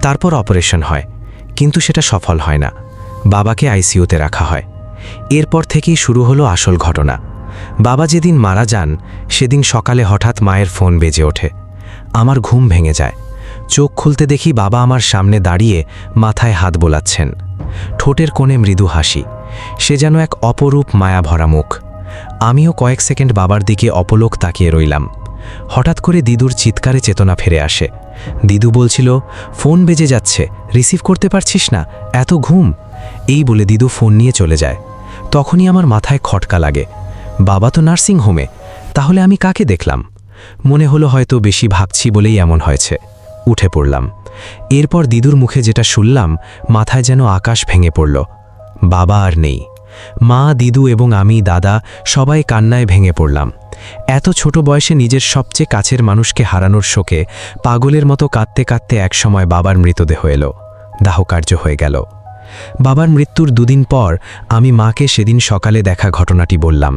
তারপর অপারেশন হয়, কিন্তু সেটা সফল হয় না। বাবাকে আইসিইউতে রাখা হয়। এরপর থেকেই শুরু হলো আসল ঘটনা। বাবা যেদিন মারা যান, সেদিন সকালে হঠাৎ মায়ের ফোন বেজে ওঠে। আমার ঘুম ভেঙে যায়। চোখ খুলতে দেখি বাবা আমার সামনে দাঁড়িয়ে মাথায় হাত বোলাচ্ছেন। ঠোঁটের কোণে মৃদু হাসি। সে যেন এক অপরূপ মায়া ভরা মুখ। আমিও কয়েক সেকেন্ড বাবার দিকে অপলক তাকিয়ে রইলাম। হঠাৎ করে দিদুর চিৎকারে চেতনা ফিরে আসে। দিদু বলছিল, ফোন বেজে যাচ্ছে, রিসিভ করতে পারছিস না, এত ঘুম। এই বলে দিদু ফোন নিয়ে চলে যায়। তখনই আমার মাথায় খটকা লাগে, বাবা তো নার্সিং হোমে, তাহলে আমি কাকে দেখলাম? মনে হলো হয়তো বেশি ভাবছি বলেই এমন হয়েছে। উঠে পড়লাম। এরপর দিদুর মুখে যেটা শুনলাম, মাথায় যেন আকাশ ভেঙে পড়ল। বাবা আর নেই। মা, দিদু এবং আমি, দাদা সবাই কান্নায় ভেঙে পড়লাম। এত ছোট বয়সে নিজের সবচেয়ে কাছের মানুষকে হারানোর শোকে পাগলের মতো কাঁদতে কাঁদতে একসময় বাবার মৃতদেহ এলো, দাহকার্য হয়ে গেল। বাবার মৃত্যুর দুদিন পর আমি মাকে সেদিন সকালে দেখা ঘটনাটি বললাম।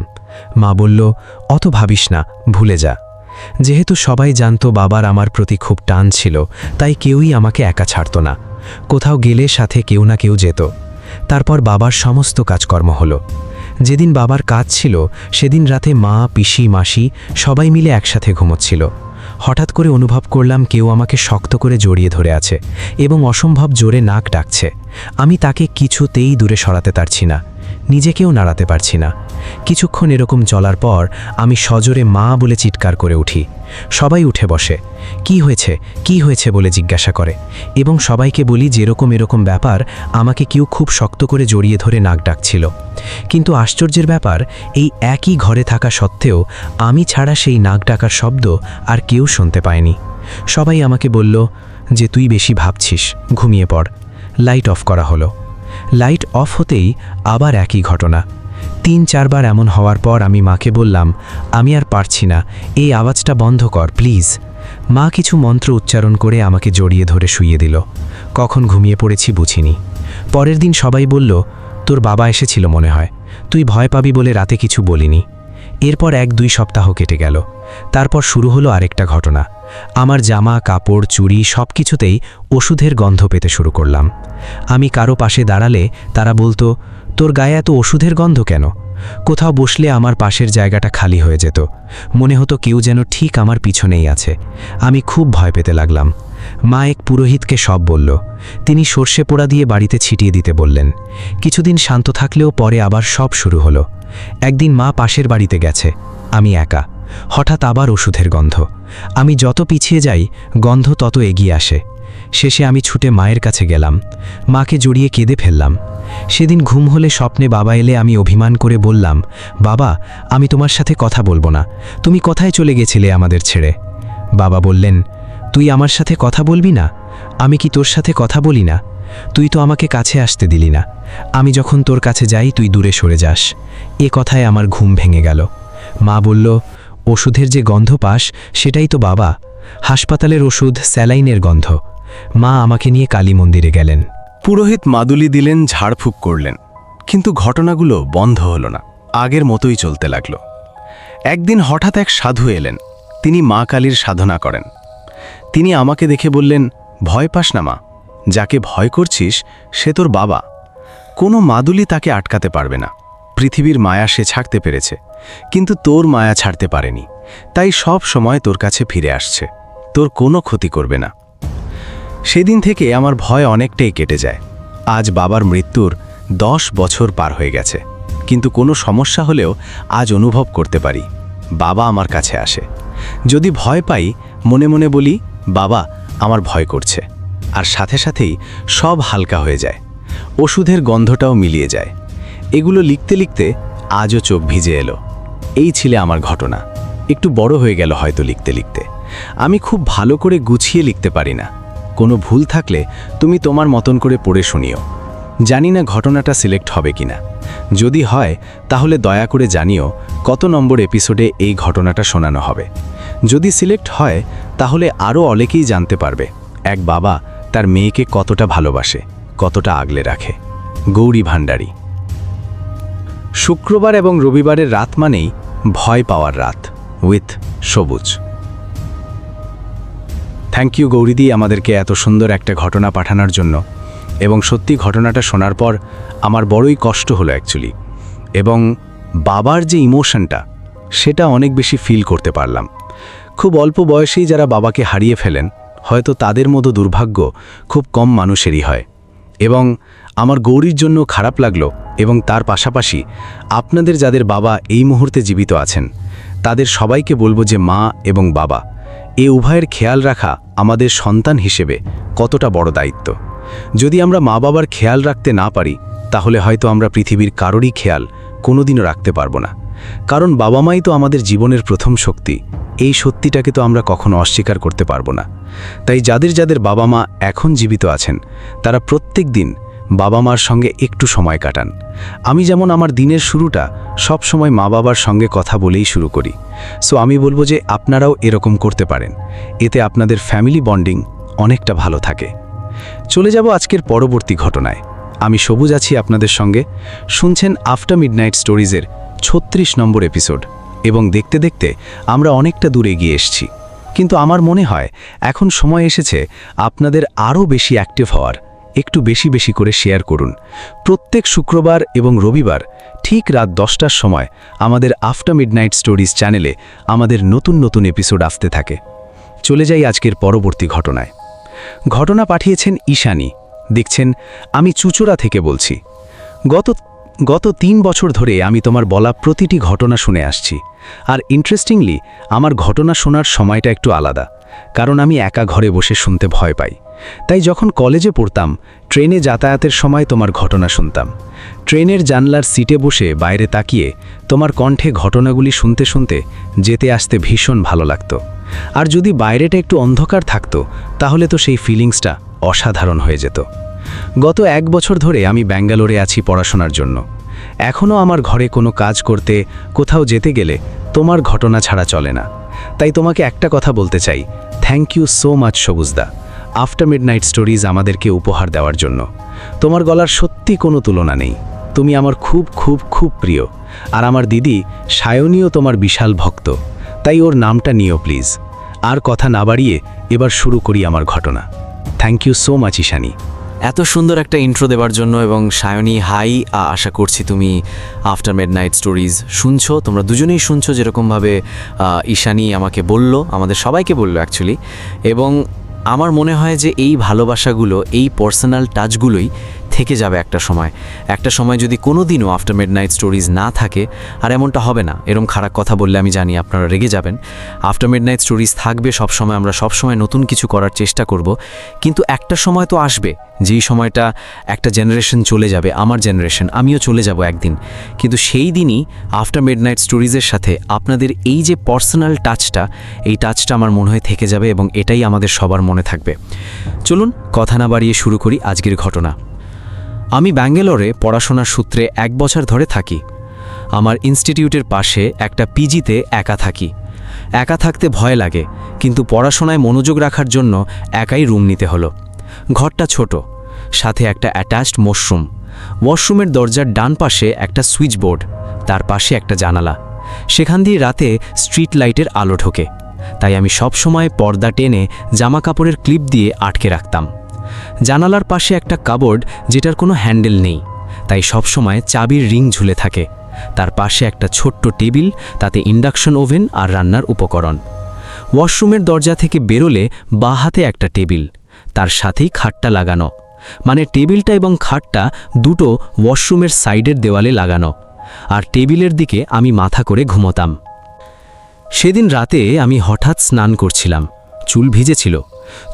মা বলল, অত ভাবিস না, ভুলে যা। যেহেতু সবাই জানতো বাবার আমার প্রতি খুব টান ছিল, তাই কেউই আমাকে একা ছাড়ত না। কোথাও গেলে সাথে কেউ না কেউ যেত। তারপর বাবার সমস্ত কাজকর্ম হলো। যেদিন বাবার কাজ ছিল সেদিন রাতে মা, পিসি, মাসি সবাই মিলে একসাথে ঘুমোচ্ছিল। হঠাৎ করে অনুভব করলাম কেউ আমাকে শক্ত করে জড়িয়ে ধরে আছে এবং অসম্ভব জোরে নাক ডাকছে। আমি তাকে কিছুতেই দূরে সরাতে পারছি না, নিজেকেও নাড়াতে পারছি না। কিছুক্ষণ এরকম চলার পর আমি সজোরে মা বলে চিৎকার করে উঠি। সবাই উঠে বসে। কি হয়েছে, কি হয়েছে বলে জিজ্ঞাসা করে এবং সবাইকে বলি যেরকম এরকম ব্যাপার, আমাকে কেউ খুব শক্ত করে জড়িয়ে ধরে নাক ডাকছিল। কিন্তু আশ্চর্যের ব্যাপার, এই একই ঘরে থাকা সত্ত্বেও আমি ছাড়া সেই নাক ডাকার শব্দ আর কেউ শুনতে পায়নি। সবাই আমাকে বলল যে তুই বেশি ভাবছিস, ঘুমিয়ে পড়। লাইট অফ করা হলো। লাইট অফ হতেই আবার একই ঘটনা। ৩-৪ বার এমন হওয়ার পর আমি মাকে বললাম, আমি আর পারছি না, এই আওয়াজটা বন্ধ কর প্লিজ। মা কিছু মন্ত্র উচ্চারণ করে আমাকে জড়িয়ে ধরে শুইয়ে দিল। কখন ঘুমিয়ে পড়েছি বুঝিনি। পরের দিন সবাই বলল, তোর বাবা এসেছিল মনে হয়, তুই ভয় পাবি বলে রাতে কিছু বলিনি। এরপর ১-২ সপ্তাহ কেটে গেল। তারপর শুরু হলো আরেকটা ঘটনা। আমার জামা, কাপড়, চুড়ি সব কিছুতেই ওষুধের গন্ধ পেতে শুরু করলাম। আমি কারো পাশে দাঁড়ালে তারা বলতো, তোর গায়ে এত ওষুধের গন্ধ কেন? কোথাও বসলে আমার পাশের জায়গাটা খালি হয়ে যেত। মনে হতো কেউ যেন ঠিক আমার পিছনেই আছে। আমি খুব ভয় পেতে লাগলাম। মা এক পুরোহিতকে সব বলল। তিনি সর্ষে পোড়া দিয়ে বাড়িতে ছিটিয়ে দিতে বললেন। কিছুদিন শান্ত থাকলেও পরে আবার সব শুরু হলো। একদিন মা পাশের বাড়িতে গেছে, আমি একা। হঠাৎ আবার ওষুধের গন্ধ। আমি যত পিছিয়ে যাই গন্ধ তত এগিয়ে আসে। শেষে আমি ছুটে মায়ের কাছে গেলাম। মাকে জড়িয়ে কেঁদে ফেললাম। সেদিন ঘুম হলে স্বপ্নে বাবা এলে আমি অভিমান করে বললাম, বাবা, আমি তোমার সাথে কথা বলবো না, তুমি কোথায় চলে গেছিলে আমাদের ছেড়ে? বাবা বললেন, তুই আমার সাথে কথা বলবি না? আমি কি তোর সাথে কথা বলি না? তুই তো আমাকে কাছে আসতে দিলি না। আমি যখন তোর কাছে যাই তুই দূরে সরে যাস। এ কথায় আমার ঘুম ভেঙে গেল। মা বলল, ওষুধের যে গন্ধ পাস সেটাই তো বাবা, হাসপাতালের ওষুধ, স্যালাইনের গন্ধ। মা আমাকে নিয়ে কালী মন্দিরে গেলেন। পুরোহিত মাদুলি দিলেন, ঝাড়ফুঁক করলেন, কিন্তু ঘটনাগুলো বন্ধ হলো না, আগের মতোই চলতে লাগলো। একদিন হঠাৎ এক সাধু এলেন। তিনি মা কালীর সাধনা করেন। তিনি আমাকে দেখে বললেন, ভয় পাস না মা, যাকে ভয় করছিস সে তোর বাবা। কোনো মাদুলি তাকে আটকাতে পারবে না। পৃথিবীর মায়া সে ছাড়তে পেরেছে, কিন্তু তোর মায়া ছাড়তে পারেনি, তাই সব সময় তোর কাছে ফিরে আসছে, তোর কোনো ক্ষতি করবে না। সেদিন থেকে আমার ভয় অনেকটাই কেটে যায়। আজ বাবার মৃত্যুর 10 বছর পার হয়ে গেছে, কিন্তু কোনো সমস্যা হলেও আজ অনুভব করতে পারি বাবা আমার কাছে আসে। যদি ভয় পাই মনে মনে বলি, বাবা আমার ভয় করছে, আর সাথে সাথেই সব হালকা হয়ে যায়। ওষুধের গন্ধটাও মিলিয়ে যায়। এগুলো লিখতে লিখতে আজও চোখ ভিজে এলো। এই ছিল আমার ঘটনা। একটু বড় হয়ে গেল হয়তো লিখতে লিখতে। আমি খুব ভালো করে গুছিয়ে লিখতে পারি না। কোনো ভুল থাকলে তুমি তোমার মতন করে পড়ে শুনিও। জানি না ঘটনাটা সিলেক্ট হবে কিনা। যদি হয় তাহলে দয়া করে জানিও কত নম্বর এপিসোডে এই ঘটনাটা শোনানো হবে। যদি সিলেক্ট হয় তাহলে আরও অনেকেই জানতে পারবে এক বাবা তার মেয়েকে কতটা ভালোবাসে, কতটা আগলে রাখে। গৌরী ভান্ডারী। শুক্রবার এবং রবিবারের রাত মানেই ভয় পাওয়ার রাত উইথ সবুজ। থ্যাংক ইউ গৌরীদি আমাদেরকে এত সুন্দর একটা ঘটনা পাঠানোর জন্য। এবং সত্যি ঘটনাটা শোনার পর আমার বড়ই কষ্ট হলো অ্যাকচুয়ালি। এবং বাবার যে ইমোশনটা সেটা অনেক বেশি ফিল করতে পারলাম। খুব অল্প বয়সেই যারা বাবাকে হারিয়ে ফেলেন হয়তো তাদের মতো দুর্ভাগ্য খুব কম মানুষেরই হয়। এবং আমার গৌরীর জন্য খারাপ লাগলো। এবং তার পাশাপাশি আপনাদের যাদের বাবা এই মুহূর্তে জীবিত আছেন তাদের সবাইকে বলবো যে মা এবং বাবা এ উভয়ের খেয়াল রাখা আমাদের সন্তান হিসেবে কতটা বড় দায়িত্ব। যদি আমরা মা বাবার খেয়াল রাখতে না পারি, তাহলে হয়তো আমরা পৃথিবীর কারোরই খেয়াল কোনোদিনও রাখতে পারবো না। কারণ বাবা মাই তো আমাদের জীবনের প্রথম শক্তি। এই সত্যিটাকে তো আমরা কখনো অস্বীকার করতে পারবো না। তাই যাদের যাদের বাবা মা এখন জীবিত আছেন, তারা প্রত্যেক দিন বাবা মার সঙ্গে একটু সময় কাটান। আমি যেমন আমার দিনের শুরুটা সব সময় মা বাবার সঙ্গে কথা বলেই শুরু করি। সো আমি বলবো যে আপনারাও এরকম করতে পারেন। এতে আপনাদের ফ্যামিলি বন্ডিং অনেকটা ভালো থাকে। চলে যাব আজকের পরবর্তী ঘটনায়। আমি সবুজ আছি আপনাদের সঙ্গে। শুনছেন আফটার মিডনাইট স্টোরিজের 36 নম্বর এপিসোড, এবং দেখতে দেখতে আমরা অনেকটা দূর এগিয়ে এসেছি। কিন্তু আমার মনে হয় এখন সময় এসেছে আপনাদের আরও বেশি অ্যাক্টিভ হওয়ার। একটু বেশি বেশি করে শেয়ার করুন। প্রত্যেক শুক্রবার এবং রবিবার ঠিক রাত 10টার সময় আমাদের আফটার মিডনাইট স্টোরিজ চ্যানেলে আমাদের নতুন নতুন এপিসোড আসতে থাকে। চলে যাই আজকের পরবর্তী ঘটনায়। ঘটনা পাঠিয়েছেন ঈশানী। দেখছেন, আমি চুচুড়া থেকে বলছি। গত 3 বছর ধরে আমি তোমার বলা প্রতিটি ঘটনা শুনে আসছি। আর ইন্টারেস্টিংলি, আমার ঘটনা শোনার সময়টা একটু আলাদা, কারণ আমি একা ঘরে বসে শুনতে ভয় পাই। তাই যখন কলেজে পড়তাম, ট্রেনে যাতায়াতের সময় তোমার ঘটনা শুনতাম। ট্রেনের জানলার সিটে বসে বাইরে তাকিয়ে তোমার কণ্ঠে ঘটনাগুলি শুনতে শুনতে যেতে আসতে ভীষণ ভালো লাগতো। আর যদি বাইরেটা একটু অন্ধকার থাকতো, তাহলে তো সেই ফিলিংসটা অসাধারণ হয়ে যেত। গত 1 বছর ধরে আমি ব্যাঙ্গালোরে আছি পড়াশোনার জন্য। এখনও আমার ঘরে কোনো কাজ করতে, কোথাও যেতে গেলে তোমার ঘটনা ছাড়া চলে না। তাই তোমাকে একটা কথা বলতে চাই, থ্যাংক ইউ সো মাচ সবুজদা, আফটার মিডনাইট স্টোরিজ আমাদেরকে উপহার দেওয়ার জন্য। তোমার গলার সত্যি কোনো তুলনা নেই। তুমি আমার খুব খুব খুব প্রিয়। আর আমার দিদি সায়নীও তোমার বিশাল ভক্ত। তাই ওর নামটা নিও প্লিজ। আর কথা না বাড়িয়ে এবার শুরু করি আমার ঘটনা। Thank you so much Ishani. এত সুন্দর একটা ইন্ট্রো দেওয়ার জন্য। এবং সায়নী, হাই, আশা করছি তুমি আফটার মিডনাইট স্টোরিজ শুনছো। তোমরা দুজনেই শুনছো, যেরকমভাবে ঈশানী আমাকে বলল, আমাদের সবাইকে বলল অ্যাকচুয়ালি। এবং আমার মনে হয় যে এই ভালোবাসাগুলো, এই পার্সোনাল টাচগুলোই থেকে যাবে একটা সময় যদি কোনো দিনও আফটার মিডনাইট স্টোরিজ না থাকে। আর এমনটা হবে না, এরকম খারাপ কথা বললে আমি জানি আপনারা রেগে যাবেন। আফটার মিডনাইট স্টোরিজ থাকবে সবসময়, আমরা সবসময় নতুন কিছু করার চেষ্টা করব। কিন্তু একটা সময় তো আসবে যেই সময়টা একটা জেনারেশন চলে যাবে, আমার জেনারেশন, আমিও চলে যাব একদিন। কিন্তু সেই দিনই আফটার মিডনাইট স্টোরিজের সাথে আপনাদের এই যে পার্সোনাল টাচটা, এই টাচটা আমার মনে হয় থেকে যাবে, এবং এটাই আমাদের সবার মনে থাকবে। চলুন কথা না বাড়িয়ে শুরু করি আজকের ঘটনা। আমি ব্যাঙ্গালোরে পড়াশোনার সূত্রে 1 বছর ধরে থাকি। আমার ইনস্টিটিউটের পাশে একটা পিজিতে একা থাকি। একা থাকতে ভয় লাগে, কিন্তু পড়াশোনায় মনোযোগ রাখার জন্য একাই রুম নিতে হলো। ঘরটা ছোট, সাথে একটা অ্যাটাচড ওয়াশরুমের দরজার ডান পাশে একটা সুইচ বোর্ড, তার পাশে একটা জানালা। সেখান দিয়ে রাতে স্ট্রিট লাইটের আলো ঢোকে। তাই আমি সব সময় পর্দা টেনে জামা কাপড়ের ক্লিপ দিয়ে আটকে রাখতাম। জানালার পাশে একটা কাবোর্ড যেটার কোনো হ্যান্ডেল নেই, তাই সব সময় চাবির রিং ঝুলে থাকে। তার পাশে একটা ছোট্ট টেবিল, তাতে ইন্ডাকশন ওভেন আর রান্নার উপকরণ। ওয়াশরুমের দরজা থেকে বেরোলে বাঁ হাতে একটা টেবিল, তার সাথেই খাটটা লাগানো। মানে টেবিলটা এবং খাটটা দুটো ওয়াশরুমের সাইডের দেওয়ালে লাগানো। আর টেবিলের দিকে আমি মাথা করে ঘুমোতাম। সেদিন রাতে আমি হঠাৎ স্নান করছিলাম, চুল ভিজেছিল।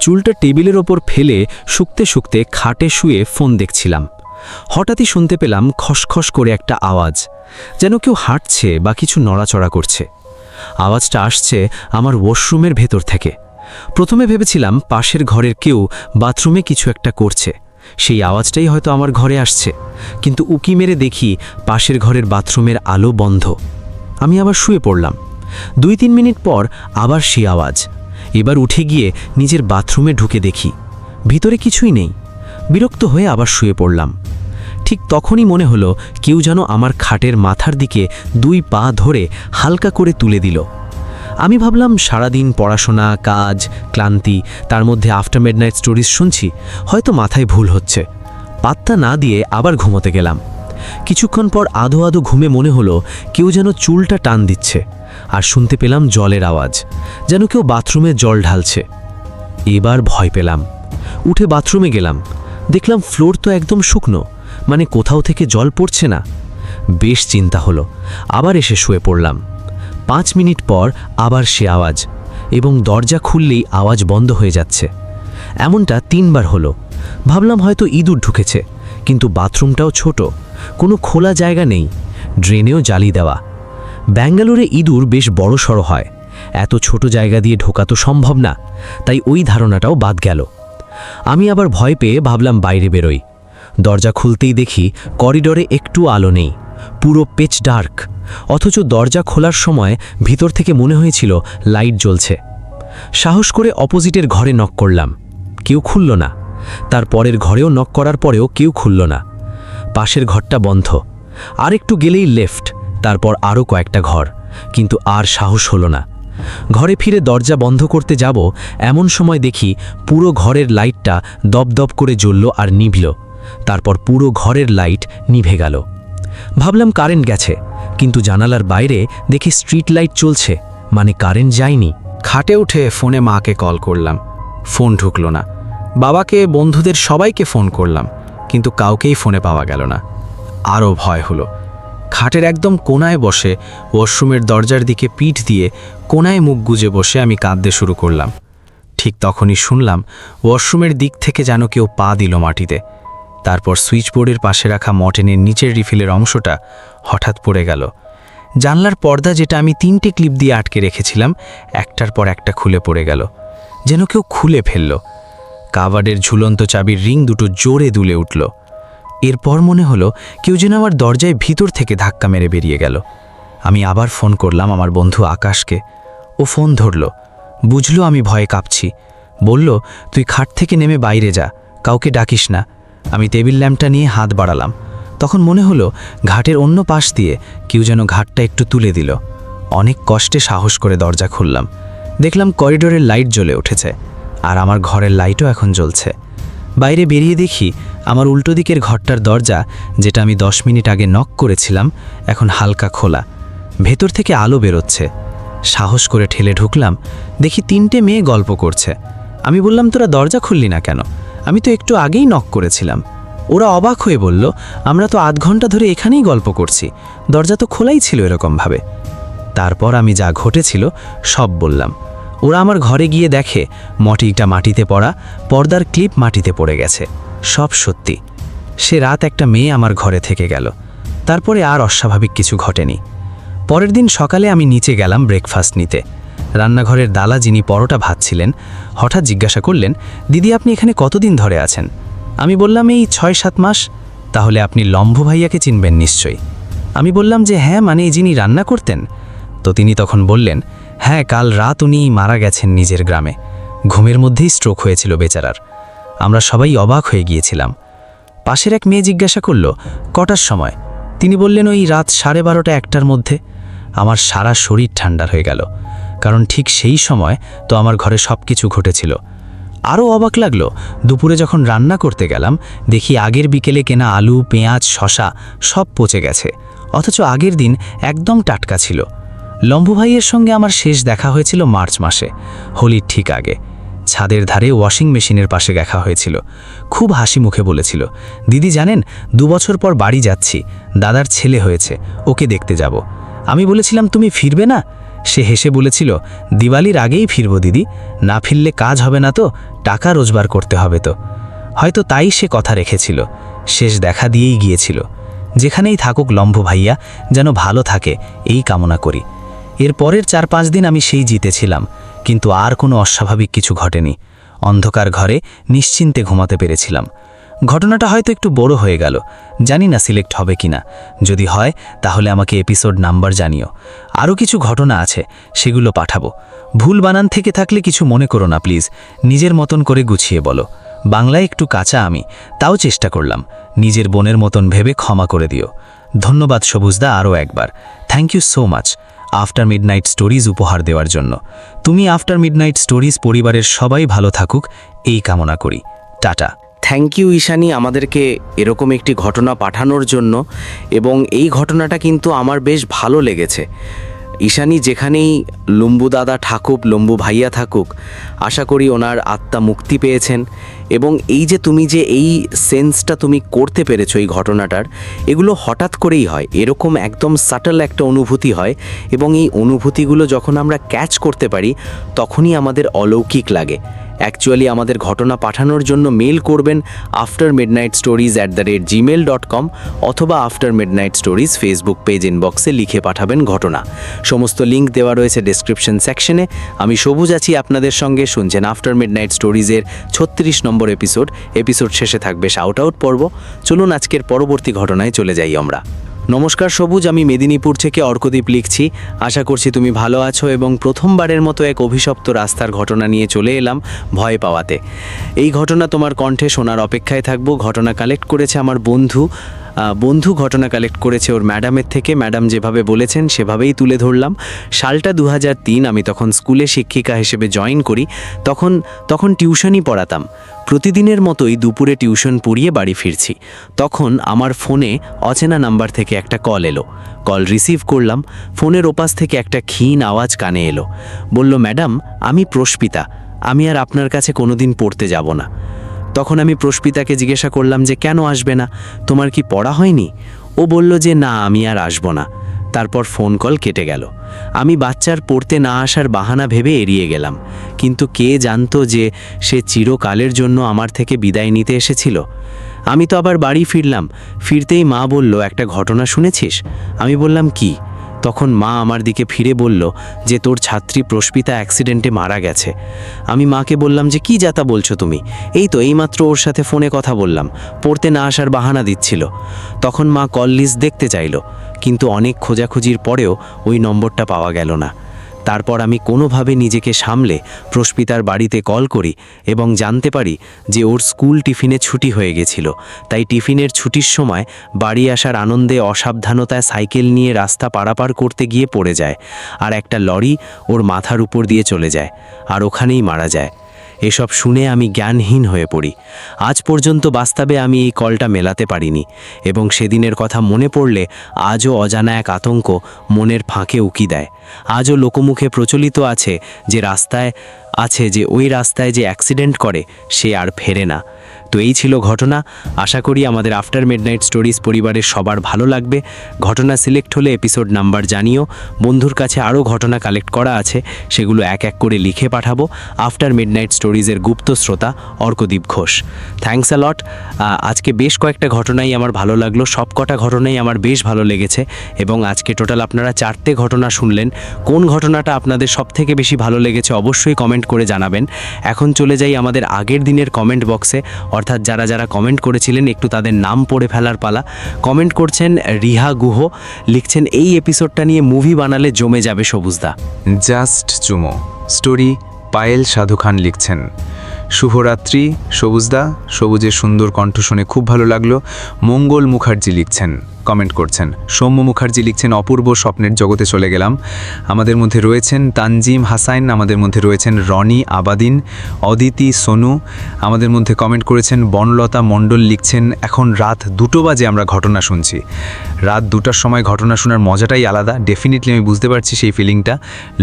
চুলটা টেবিলের ওপর ফেলে শুকতে শুকতে খাটে শুয়ে ফোন দেখছিলাম। হঠাৎই শুনতে পেলাম খসখস করে একটা আওয়াজ, যেন কেউ হাঁটছে বা কিছু নড়াচড়া করছে। আওয়াজটা আসছে আমার ওয়াশরুমের ভেতর থেকে। প্রথমে ভেবেছিলাম পাশের ঘরের কেউ বাথরুমে কিছু একটা করছে, সেই আওয়াজটাই হয়তো আমার ঘরে আসছে। কিন্তু উকি মেরে দেখি পাশের ঘরের বাথরুমের আলো বন্ধ। আমি আবার শুয়ে পড়লাম। 2-3 মিনিট পর আবার সেই আওয়াজ। এবার উঠে গিয়ে নিজের বাথরুমে ঢুকে দেখি ভিতরে কিছুই নেই। বিরক্ত হয়ে আবার শুয়ে পড়লাম। ঠিক তখনই মনে হলো কেউ যেন আমার খাটের মাথার দিকে 2 পা ধরে হালকা করে তুলে দিল। আমি ভাবলাম সারাদিন পড়াশোনা, কাজ, ক্লান্তি, তার মধ্যে আফটার মিডনাইট স্টোরিজ শুনছি, হয়তো মাথায় ভুল হচ্ছে। পাত্তা না দিয়ে আবার ঘুমোতে গেলাম। কিছুক্ষণ পর আধো আধো ঘুমে মনে হলো কেউ যেন চুলটা টান দিচ্ছে। আর শুনতে পেলাম জলের আওয়াজ, যেন কেউ বাথরুমে জল ঢালছে। এবার ভয় পেলাম। উঠে বাথরুমে গেলাম, দেখলাম ফ্লোর তো একদম শুকনো, মানে কোথাও থেকে জল পড়ছে না। বেশ চিন্তা হলো, আবার এসে শুয়ে পড়লাম। 5 মিনিট পর আবার সে আওয়াজ, এবং দরজা খুললেই আওয়াজ বন্ধ হয়ে যাচ্ছে। এমনটা 3 বার হলো। ভাবলাম হয়তো ইঁদুর ঢুকেছে, কিন্তু বাথরুমটাও ছোট, কোনো খোলা জায়গা নেই, ড্রেনেও জালি দেওয়া। ব্যাঙ্গালোরে ইঁদুর বেশ বড়সড় হয়, এত ছোট জায়গা দিয়ে ঢোকা তো সম্ভব না, তাই ওই ধারণাটাও বাদ গেল। আমি আবার ভয় পেয়ে ভাবলাম বাইরে বেরোই। দরজা খুলতেই দেখি করিডোরে একটু আলো নেই, পুরো পিচ ডার্ক, অথচ দরজা খোলার সময় ভিতর থেকে মনে হয়েছিল লাইট জ্বলছে। সাহস করে অপোজিটের ঘরে নক করলাম, কেউ খুলল না। তার পরের ঘরেও নক করার পরেও কেউ খুলল না। পাশের ঘরটা বন্ধ। আর একটু গেলেই লেফট, তারপর আরও কয়েকটা ঘর, কিন্তু আর সাহস হলো না। ঘরে ফিরে দরজা বন্ধ করতে যাব, এমন সময় দেখি পুরো ঘরের লাইটটা দপদপ করে জ্বলল আর নিভল। তারপর পুরো ঘরের লাইট নিভে গেল। ভাবলাম কারেন্ট গেছে, কিন্তু জানালার বাইরে দেখি স্ট্রিট লাইট চলছে, মানে কারেন্ট যায়নি। খাটে উঠে ফোনে মাকে কল করলাম, ফোন ঢুকলো না। বাবাকে, বন্ধুদের সবাইকে ফোন করলাম, কিন্তু কাউকেই ফোনে পাওয়া গেল না। আরও ভয় হলো। খাটের একদম কোনায় বসে ওয়াশরুমের দরজার দিকে পিঠ দিয়ে কোনায় মুখ গুজে বসে আমি কাঁদতে শুরু করলাম। ঠিক তখনই শুনলাম ওয়াশরুমের দিক থেকে যেন কেউ পা দিল মাটিতে। তারপর সুইচবোর্ডের পাশে রাখা মর্টেনের নিচের রিফিলের অংশটা হঠাৎ পড়ে গেল। জানলার পর্দা, যেটা আমি 3টে ক্লিপ দিয়ে আটকে রেখেছিলাম, একটার পর একটা খুলে পড়ে গেল, যেন কেউ খুলে ফেলল। কাভার্ডের ঝুলন্ত চাবির রিং দুটো জোরে দুলে উঠল। এরপর মনে হলো কেউ যেন আমার দরজায় ভিতর থেকে ধাক্কা মেরে বেরিয়ে গেল। আমি আবার ফোন করলাম আমার বন্ধু আকাশকে। ও ফোন ধরল, বুঝলো আমি ভয়ে কাঁপছি। বলল, তুই খাট থেকে নেমে বাইরে যা, কাউকে ডাকিস না। আমি টেবিল ল্যাম্পটা নিয়ে হাত বাড়ালাম। তখন মনে হলো ঘাটের অন্য পাশ দিয়ে কেউ যেন ঘাটটা একটু তুলে দিল। অনেক কষ্টে সাহস করে দরজা খুললাম। দেখলাম করিডোরের লাইট জ্বলে উঠেছে, আর আমার ঘরের লাইটও এখন জ্বলছে। বাইরে বেরিয়ে দেখি আমার উল্টো দিকের ঘরটার দরজা, যেটা আমি 10 মিনিট আগে নক করেছিলাম, এখন হালকা খোলা। ভেতর থেকে আলো বেরোচ্ছে। সাহস করে ঠেলে ঢুকলাম, দেখি 3টে মেয়ে গল্প করছে। আমি বললাম, তোরা দরজা খুললি না কেন? আমি তো একটু আগেই নক করেছিলাম। ওরা অবাক হয়ে বলল, আমরা তো আধ ঘন্টা ধরে এখানেই গল্প করছি, দরজা তো খোলাই ছিল এরকমভাবে। তারপর আমি যা ঘটেছিল সব বললাম। ওরা আমার ঘরে গিয়ে দেখে মটিটা মাটিতে পড়া, পর্দার ক্লিপ মাটিতে পড়ে গেছে। সব সত্যি। সে রাত একটা মেয়ে আমার ঘরে থেকে গেল। তারপরে আর অস্বাভাবিক কিছু ঘটেনি। পরের দিন সকালে আমি নিচে গেলাম ব্রেকফাস্ট নিতে। রান্নাঘরের দালা, যিনি পরোটা ভাজছিলেন, হঠাৎ জিজ্ঞাসা করলেন, দিদি আপনি এখানে কতদিন ধরে আছেন? আমি বললাম, এই 6-7 মাস। তাহলে আপনি লম্ভু ভাইয়াকে চিনবেন নিশ্চয়ই। আমি বললাম যে হ্যাঁ, মানে যিনি রান্না করতেন। তো তিনি তখন বললেন, হ্যাঁ, কাল রাত উনি মারা গেছেন নিজের গ্রামে। ঘুমের মধ্যেই স্ট্রোক হয়েছিল বেচারার। আমরা সবাই অবাক হয়ে গিয়েছিলাম। পাশের এক মেয়ে জিজ্ঞাসা করল, কটার সময়? তিনি বললেন, ওই রাত 12:30-1টার মধ্যে। আমার সারা শরীর ঠান্ডা হয়ে গেল, কারণ ঠিক সেই সময় তো আমার ঘরে সব কিছু ঘটেছিল। আরও অবাক লাগলো, দুপুরে যখন রান্না করতে গেলাম, দেখি আগের বিকেলে কেনা আলু, পেঁয়াজ, শসা সব পচে গেছে, অথচ আগের দিন একদম টাটকা ছিল। লম্ভু ভাইয়ের সঙ্গে আমার শেষ দেখা হয়েছিল মার্চ মাসে, হোলির ঠিক আগে। ছাদের ধারে ওয়াশিং মেশিনের পাশে দেখা হয়েছিল। খুব হাসি মুখে বলেছিল, দিদি জানেন, 2 বছর পর বাড়ি যাচ্ছি, দাদার ছেলে হয়েছে, ওকে দেখতে যাব। আমি বলেছিলাম, তুমি ফিরবে না? সে হেসে বলেছিল, দিওয়ালির আগেই ফিরব দিদি, না ফিরলে কাজ হবে না তো, টাকা রোজগার করতে হবে তো। হয়তো তাই সে কথা রেখেছিল, শেষ দেখা দিয়েই গিয়েছিল। যেখানেই থাকুক লম্ভু ভাইয়া, যেন ভালো থাকে, এই কামনা করি। এর পরের 4-5 দিন আমি সেই জিতেছিলাম, কিন্তু আর কোনো অস্বাভাবিক কিছু ঘটেনি। অন্ধকার ঘরে নিশ্চিন্তে ঘুমাতে পেরেছিলাম। ঘটনাটা হয়তো একটু বড় হয়ে গেল, জানি না সিলেক্ট হবে কিনা। যদি হয় তাহলে আমাকে এপিসোড নাম্বার জানিও। আরও কিছু ঘটনা আছে, সেগুলো পাঠাবো। ভুল বানান থেকে থাকলে কিছু মনে করো না প্লিজ, নিজের মতন করে গুছিয়ে বলো। বাংলায় একটু কাঁচা আমি, তাও চেষ্টা করলাম। নিজের বোনের মতন ভেবে ক্ষমা করে দিও। ধন্যবাদ সবুজদা আরও একবার, thank you so much After Midnight Stories উপহার দেওয়ার জন্য। তুমি আফটার মিডনাইট স্টোরিজ পরিবারের সবাই ভালো থাকুক, এই কামনা করি। টাটা। থ্যাংক ইউ ঈশানী আমাদেরকে এরকম একটি ঘটনা পাঠানোর জন্য, এবং এই ঘটনাটা কিন্তু আমার বেশ ভালো লেগেছে। ঈশানী যেখানেই লম্বু দাদা থাকুক, লম্বু ভাইয়া থাকুক, আশা করি ওনার আত্মা মুক্তি পেয়েছেন। এবং এই যে তুমি যে এই সেন্সটা তুমি করতে পেরেছো এই ঘটনাটার, এগুলো হঠাৎ করেই হয়, এরকম একদম সাটল একটা অনুভূতি হয়, এবং এই অনুভূতিগুলো যখন আমরা ক্যাচ করতে পারি তখনই আমাদের অলৌকিক লাগে। অ্যাকচুয়ালি আমাদের ঘটনা পাঠানোর জন্য মেল করবেন aftermidnightstories@gmail.com অথবা after Midnight stories Facebook page ইনবক্সে লিখে পাঠাবেন ঘটনা। সমস্ত লিঙ্ক দেওয়া রয়েছে ডেসক্রিপশন সেকশনে। আমি সবুজ আছি আপনাদের সঙ্গে। শুনছেন আফটার মিডনাইট স্টোরিজের 36 নম্বর এপিসোড শেষে থাকবে শাউট আউট পর্ব। চলুন আজকের পরবর্তী ঘটনায় চলে যাই আমরা। নমস্কার সবুজ, আমি মেদিনীপুর থেকে অর্কদীপ লিখছি। আশা করছি তুমি ভালো আছো এবং প্রথমবারের মতো এক অভিশপ্ত রাস্তার ঘটনা নিয়ে চলে এলাম ভয় পাওয়াতে। এই ঘটনা তোমার কণ্ঠে শোনার অপেক্ষায় থাকবো। ঘটনা কালেক্ট করেছে আমার বন্ধু ঘটনা কালেক্ট করেছে ওর ম্যাডামের থেকে। ম্যাডাম যেভাবে বলেছেন সেভাবেই তুলে ধরলাম। সালটা 2003। আমি তখন স্কুলে শিক্ষিকা হিসেবে জয়েন করি। তখন টিউশনই পড়াতাম। প্রতিদিনের মতোই দুপুরে টিউশন পড়িয়ে বাড়ি ফিরছি। তখন আমার ফোনে অচেনা নাম্বার থেকে একটা কল এলো। কল রিসিভ করলাম। ফোনের ওপাশ থেকে একটা ক্ষীণ আওয়াজ কানে এলো। বলল, ম্যাডাম, আমি প্রস্পিতা, আমি আর আপনার কাছে কোনোদিন পড়তে যাব না। তখন আমি প্রস্পিতাকে জিজ্ঞাসা করলাম যে কেন আসবে না, তোমার কি পড়া হয়নি? ও বলল যে না, আমি আর আসবো না। তারপর ফোন কল কেটে গেল। আমি বাচ্চার পড়তে না আসার বাহানা ভেবে এড়িয়ে গেলাম, কিন্তু কে জানতো যে সে চিরকালের জন্য আমার থেকে বিদায় নিতে এসেছিল। আমি তো আবার বাড়ি ফিরলাম। ফিরতেই মা বলল, একটা ঘটনা শুনেছিস? আমি বললাম কি? তখন মা আমার দিকে ফিরে বলল যে তোর ছাত্রী প্রস্পিতা অ্যাক্সিডেন্টে মারা গেছে। আমি মাকে বললাম যে কি যাতা বলছো তুমি? এইমাত্র ওর সাথে ফোনে কথা বললাম, পড়তে না আসার বাহানা দিচ্ছিল। তখন মা কল লিস্ট দেখতে চাইল, কিন্তু অনেক খোঁজাখুঁজির পরেও ওই নম্বরটা পাওয়া গেল না। তারপর আমি কোনোভাবে নিজেকে সামলে প্রস্পিতার বাড়িতে কল করি এবং জানতে পারি যে ওর স্কুল টিফিনে ছুটি হয়ে গেছিল। তাই টিফিনের ছুটির সময় বাড়ি আসার আনন্দে অসাবধানতায় সাইকেল নিয়ে রাস্তা পারাপার করতে গিয়ে পড়ে যায়, আর একটা লরি ওর মাথার উপর দিয়ে চলে যায়, আর ওখানেই মারা যায়। এসব শুনে আমি জ্ঞানহীন হয়ে পড়ি। আজ পর্যন্ত বাস্তবে আমি এই কলটা মেলাতে পারিনি, এবং সেদিনের কথা মনে পড়লে আজও অজানা এক আতঙ্ক মনের ফাঁকে উকি দেয়। আজও লোকমুখে প্রচলিত আছে যে ওই রাস্তায় যে অ্যাক্সিডেন্ট করে সে আর ফেরে না। তো এই ছিল ঘটনা। আশা করি আমাদের আফটার মিডনাইট স্টোরিজ পরিবারের সবার ভালো লাগবে। ঘটনা সিলেক্ট হলে এপিসোড নাম্বার জানিও। বন্ধুর কাছে আরও ঘটনা কালেক্ট করা আছে, সেগুলো এক এক করে লিখে পাঠাবো। আফটার মিডনাইট স্টোরিজের গুপ্ত শ্রোতা অর্কদীপ ঘোষ। থ্যাঙ্কস আ লট। আজকে বেশ কয়েকটা ঘটনাই আমার ভালো লাগলো, সব কটা ঘটনাই আমার বেশ ভালো লেগেছে, এবং আজকে টোটাল আপনারা 4টে ঘটনা শুনলেন। কোন ঘটনাটা আপনাদের সবথেকে বেশি ভালো লেগেছে অবশ্যই কমেন্ট করে জানাবেন। এখন চলে যাই আমাদের আগের দিনের কমেন্ট বক্সে, অর্থাৎ যারা কমেন্ট করেছিলেন একটু তাদের নাম পড়ে ফেলার পালা। কমেন্ট করছেন রিহা গুহ, লিখছেন এই এপিসোডটা নিয়ে মুভি বানালে জমে যাবে সবুজদা। জাস্ট চুমো স্টোরি পায়েল সাধু খান লিখছেন, শুভরাত্রি সবুজদা, সবুজের সুন্দর কণ্ঠ শুনে খুব ভালো লাগলো। মঙ্গল মুখার্জি লিখছেন, কমেন্ট করছেন। সৌম্য মুখার্জি লিখছেন, অপূর্ব স্বপ্নের জগতে চলে গেলাম। আমাদের মধ্যে রয়েছেন তানজিম হাসাইন, আমাদের মধ্যে রয়েছেন রনি আবাদিন, অদিতি সোনু, আমাদের মধ্যে কমেন্ট করেছেন। বনলতা মণ্ডল লিখছেন, এখন রাত 2টো বাজে আমরা ঘটনা শুনছি। রাত 2টার সময় ঘটনা শোনার মজাটাই আলাদা, ডেফিনেটলি আমি বুঝতে পারছি সেই ফিলিংটা।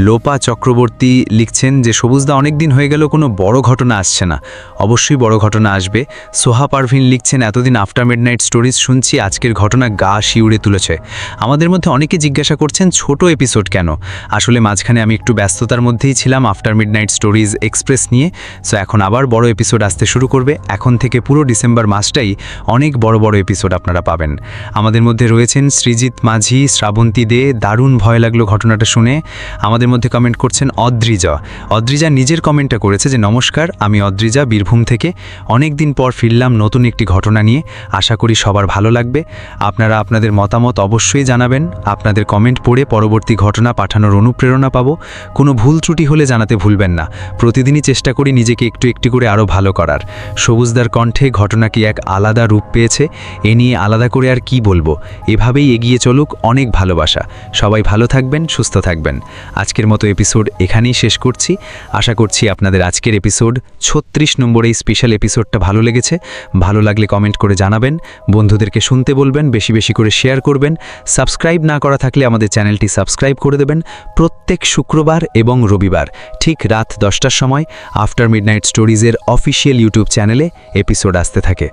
লোপা চক্রবর্তী লিখছেন যে সবুজদা অনেক দিন হয়ে গেল কোনো বড় ঘটনা আসছে না, অবশ্যই বড় ঘটনা আসবে। সোহা পারভিন লিখছেন, এতদিন আফটার মিডনাইট স্টোরিজ শুনছি, আজকের ঘটনা গা শিউড়ে তুলেছে। আমাদের মধ্যে অনেকে জিজ্ঞাসা করছেন ছোট এপিসোড কেন। আসলে মাঝখানে আমি একটু ব্যস্ততার মধ্যেই ছিলাম আফটার মিডনাইট স্টোরিজ এক্সপ্রেস নিয়ে। সো এখন আবার বড় এপিসোড আসতে শুরু করবে। এখন থেকে পুরো ডিসেম্বর মাসটাই অনেক বড় বড় এপিসোড আপনারা পাবেন। আমাদের মধ্যে রয়েছেন সৃজিত মাঝি, শ্রাবন্তী দে, দারুণ ভয় লাগলো ঘটনাটা শুনে। আমাদের মধ্যে কমেন্ট করছেন অদ্রিজা নিজের কমেন্টটা করেছে যে নমস্কার, আমি অদ্রিজা বীরভূম থেকে। অনেক দিন পর ফিরলাম নতুন একটি ঘটনা নিয়ে, আশা করি সবার ভালো লাগবে। আপনারা আপনাদের মতামত অবশ্যই জানাবেন। আপনাদের কমেন্ট পড়ে পরবর্তী ঘটনা পাঠানোর অনুপ্রেরণা পাবো। কোনো ভুল ত্রুটি হলে জানাতে ভুলবেন না। প্রতিদিনই চেষ্টা করি নিজেকে একটু একটু করে আরও ভালো করার। সবুজদার কণ্ঠে ঘটনা কি এক আলাদা রূপ পেয়েছে, এ নিয়ে আলাদা করে আর কি বলবো। এভাবেই এগিয়ে চলুক, অনেক ভালোবাসা। সবাই ভালো থাকবেন, সুস্থ থাকবেন। আজকের মতো এপিসোড এখানেই শেষ করছি। আশা করছি আপনাদের আজকের এপিসোড 36 নম্বর এই স্পেশাল এপিসোডটা ভালো লেগেছে। ভালো লাগলে কমেন্ট করে জানাবেন, বন্ধুদেরকে শুনতে বলবেন, বেশি বেশি বেশি করে শেয়ার করবেন। সাবস্ক্রাইব না করা থাকলে আমাদের চ্যানেলটি সাবস্ক্রাইব করে দেবেন। প্রত্যেক শুক্রবার এবং রবিবার ঠিক রাত 10টার সময় আফটার মিডনাইট স্টোরিজের অফিসিয়াল ইউটিউব চ্যানেলে এপিসোড আসতে থাকে।